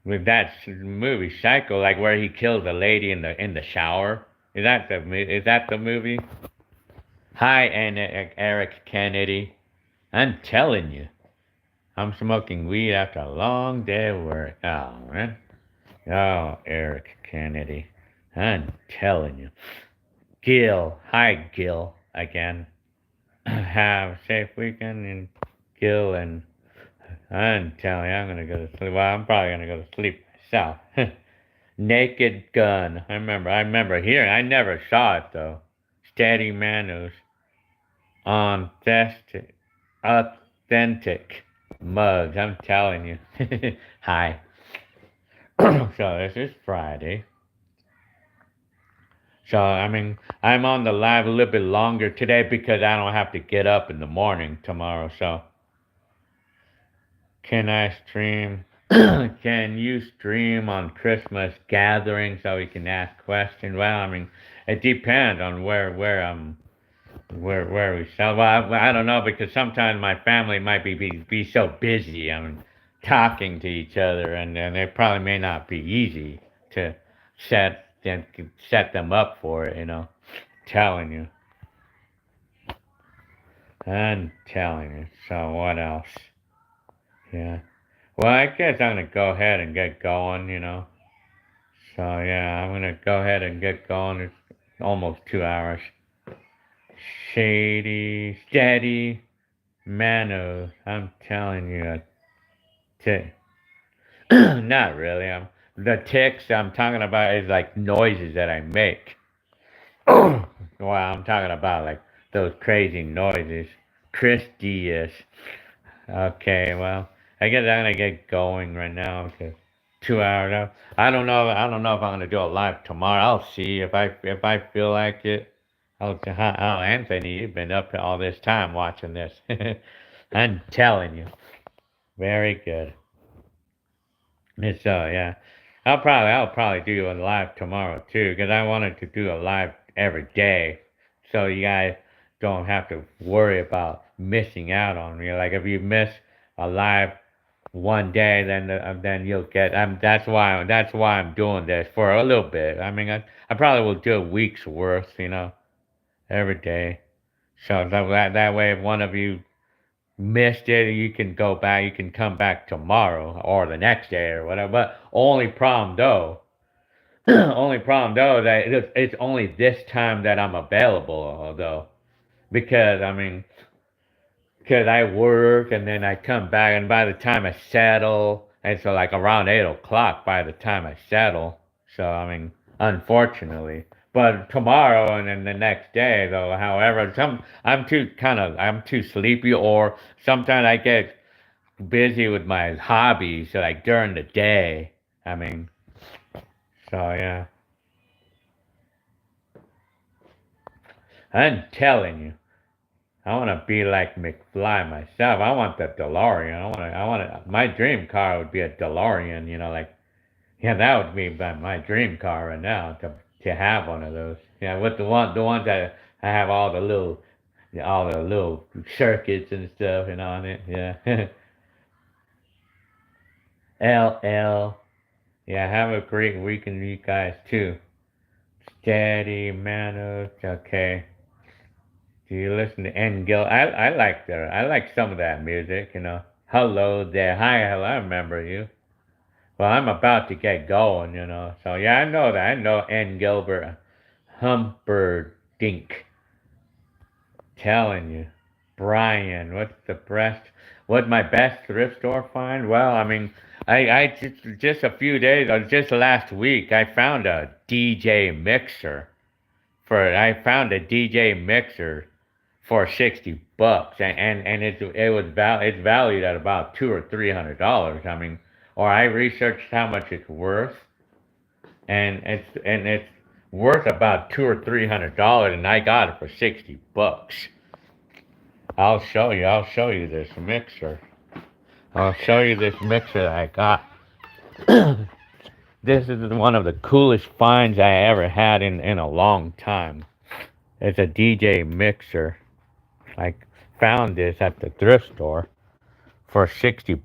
S1: with that movie, Psycho, like where he kills the lady in the shower. Is that the movie? Hi, Eric Kennedy. I'm telling you, I'm smoking weed after a long day of work. Oh man. Oh, Eric Kennedy. I'm telling you. Gil. Hi, Gil. Again. Have a safe weekend, and Gil, and I'm telling you, I'm gonna go to sleep. Well, I'm probably gonna go to sleep myself. Naked Gun. I remember hearing. I never saw it though. Steady Manos. Authentic. Authentic mugs. I'm telling you. Hi. So this is Friday. So I mean, I'm on the live a little bit longer today because I don't have to get up in the morning tomorrow. So Can I stream? Can you stream on Christmas gathering so we can ask questions? Well, I mean, it depends on where we sell. Well, I don't know because sometimes my family might be so busy. I mean, talking to each other, and it probably may not be easy to set them up for it. Telling you, I'm telling you. So what else? Yeah. Well, I guess I'm gonna go ahead and get going. So yeah, I'm gonna go ahead and get going. It's almost 2 hours. Shady, steady, Manos. I'm telling you, tick. Not really. The ticks I'm talking about is like noises that I make. Well, I'm talking about like those crazy noises. Chris Diaz. Okay, well, I guess I'm gonna get going right now because 2 hours out. I don't know. I don't know if I'm gonna do a live tomorrow. I'll see if I feel like it. Anthony, you've been up all this time watching this. I'm telling you, very good. It's yeah. I'll probably do a live tomorrow too, because I wanted to do a live every day, so you guys don't have to worry about missing out on me. Like if you miss a live one day, then you'll get. That's why I'm doing this for a little bit. I mean, I probably will do a week's worth, every day. So that way, if one of you missed it, you can go back. You can come back tomorrow or the next day or whatever. But only problem though, only problem though that it's only this time that I'm available though, because I mean, because I work and then I come back, and by the time I settle, and so like around 8 o'clock by the time I settle. So I mean, unfortunately. But tomorrow and then the next day though, however, I'm too sleepy, or sometimes I get busy with my hobbies like during the day. I mean, so yeah, I'm telling you. I want to be like McFly myself. I want the DeLorean. My dream car would be a DeLorean, like, yeah, that would be my dream car right now, to have one of those. Yeah, with the ones that I have all the little circuits and stuff, on it. Yeah. LL. Yeah, have a great weekend, you guys, too. Steady, Manos. Okay. Do you listen to Engel? I like some of that music. Hello there. Hi, hello, I remember you. Well, I'm about to get going. So yeah, I know that. I know N. Gilbert Humperdinck. Telling you. Brian, what my best thrift store find? Well, I mean, I just a few days, just last week, I found a DJ mixer. I found a DJ mixer for $60, and it's valued at about $200 or $300. I mean, or I researched how much it's worth, and it's worth about $200 or $300, and I got it for $60. I'll show you this mixer. I'll show you this mixer that I got. This is one of the coolest finds I ever had in a long time. It's a DJ mixer. I found this at the thrift store for $60.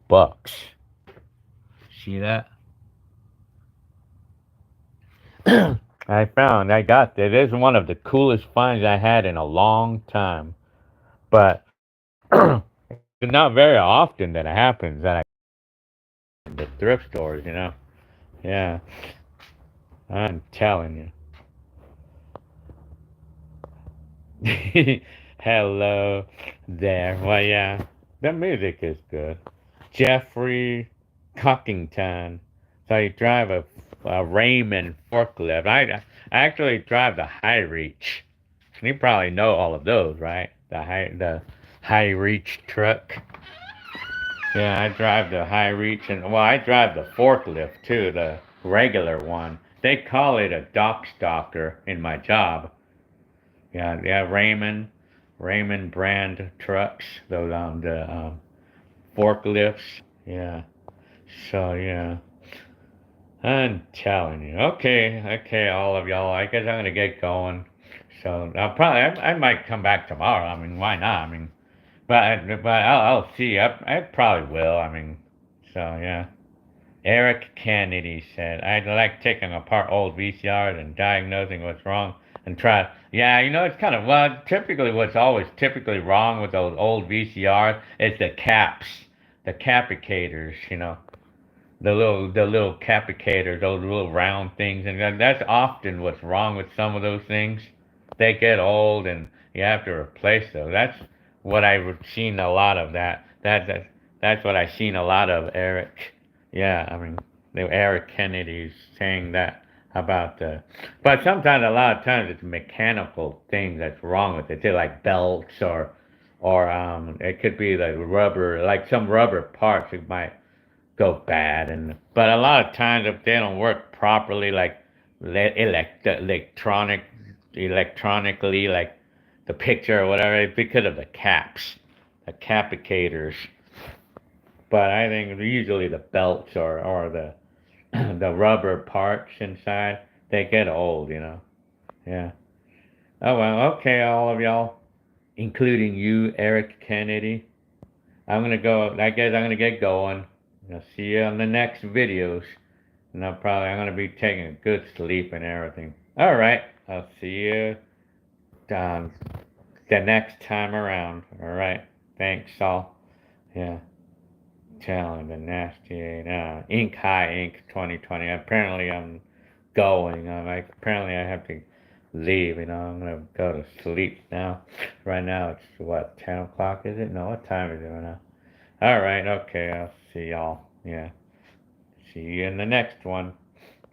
S1: See that? I got this. This is one of the coolest finds I had in a long time. But it's not very often that it happens that I the thrift stores. Yeah, I'm telling you. Hello there. Well, yeah, the music is good. Jeffrey Cockington. So you drive a Raymond forklift. I actually drive the High Reach. You probably know all of those, right? The High Reach truck. Yeah, I drive the High Reach, and well, I drive the forklift too, the regular one. They call it a dock stalker in my job. Yeah, yeah, Raymond brand trucks, those the forklifts. Yeah. So yeah. I'm telling you. Okay, all of y'all. I guess I'm gonna get going. So I might come back tomorrow. I mean, why not? I mean, but I'll see. I probably will. I mean, so yeah. Eric Kennedy said, "I'd like taking apart old VCRs and diagnosing what's wrong and try." Yeah, it's kind of well. Typically, what's always typically wrong with those old VCRs is the caps, the capicators. The little capicators, those little round things, and that's often what's wrong with some of those things. They get old, and you have to replace those. That's what I've seen a lot of. That's what I've seen a lot of, Eric. Yeah, I mean, Eric Kennedy's saying that about the. But sometimes, a lot of times, it's mechanical thing that's wrong with it. They're like belts or it could be like rubber, like some rubber parts. It might go bad, but a lot of times if they don't work properly, like electronically, like the picture or whatever, it's because of the caps, the capicators. But I think usually the belts or the the rubber parts inside, they get old. Yeah. Oh well, okay, all of y'all, including you, Eric Kennedy. I'm gonna go. I guess I'm gonna get going. I'll see you on the next videos. And I'm gonna be taking a good sleep and everything. All right. I'll see you um, the next time around. All right. Thanks, all. Yeah. Telling the nasty Ink High Ink 2020. Apparently I'm going. Apparently I have to leave. I'm gonna go to sleep now. Right now it's what, 10 o'clock? Is it? No, what time is it right now? All right. Okay. I'll see y'all. Yeah. See you in the next one.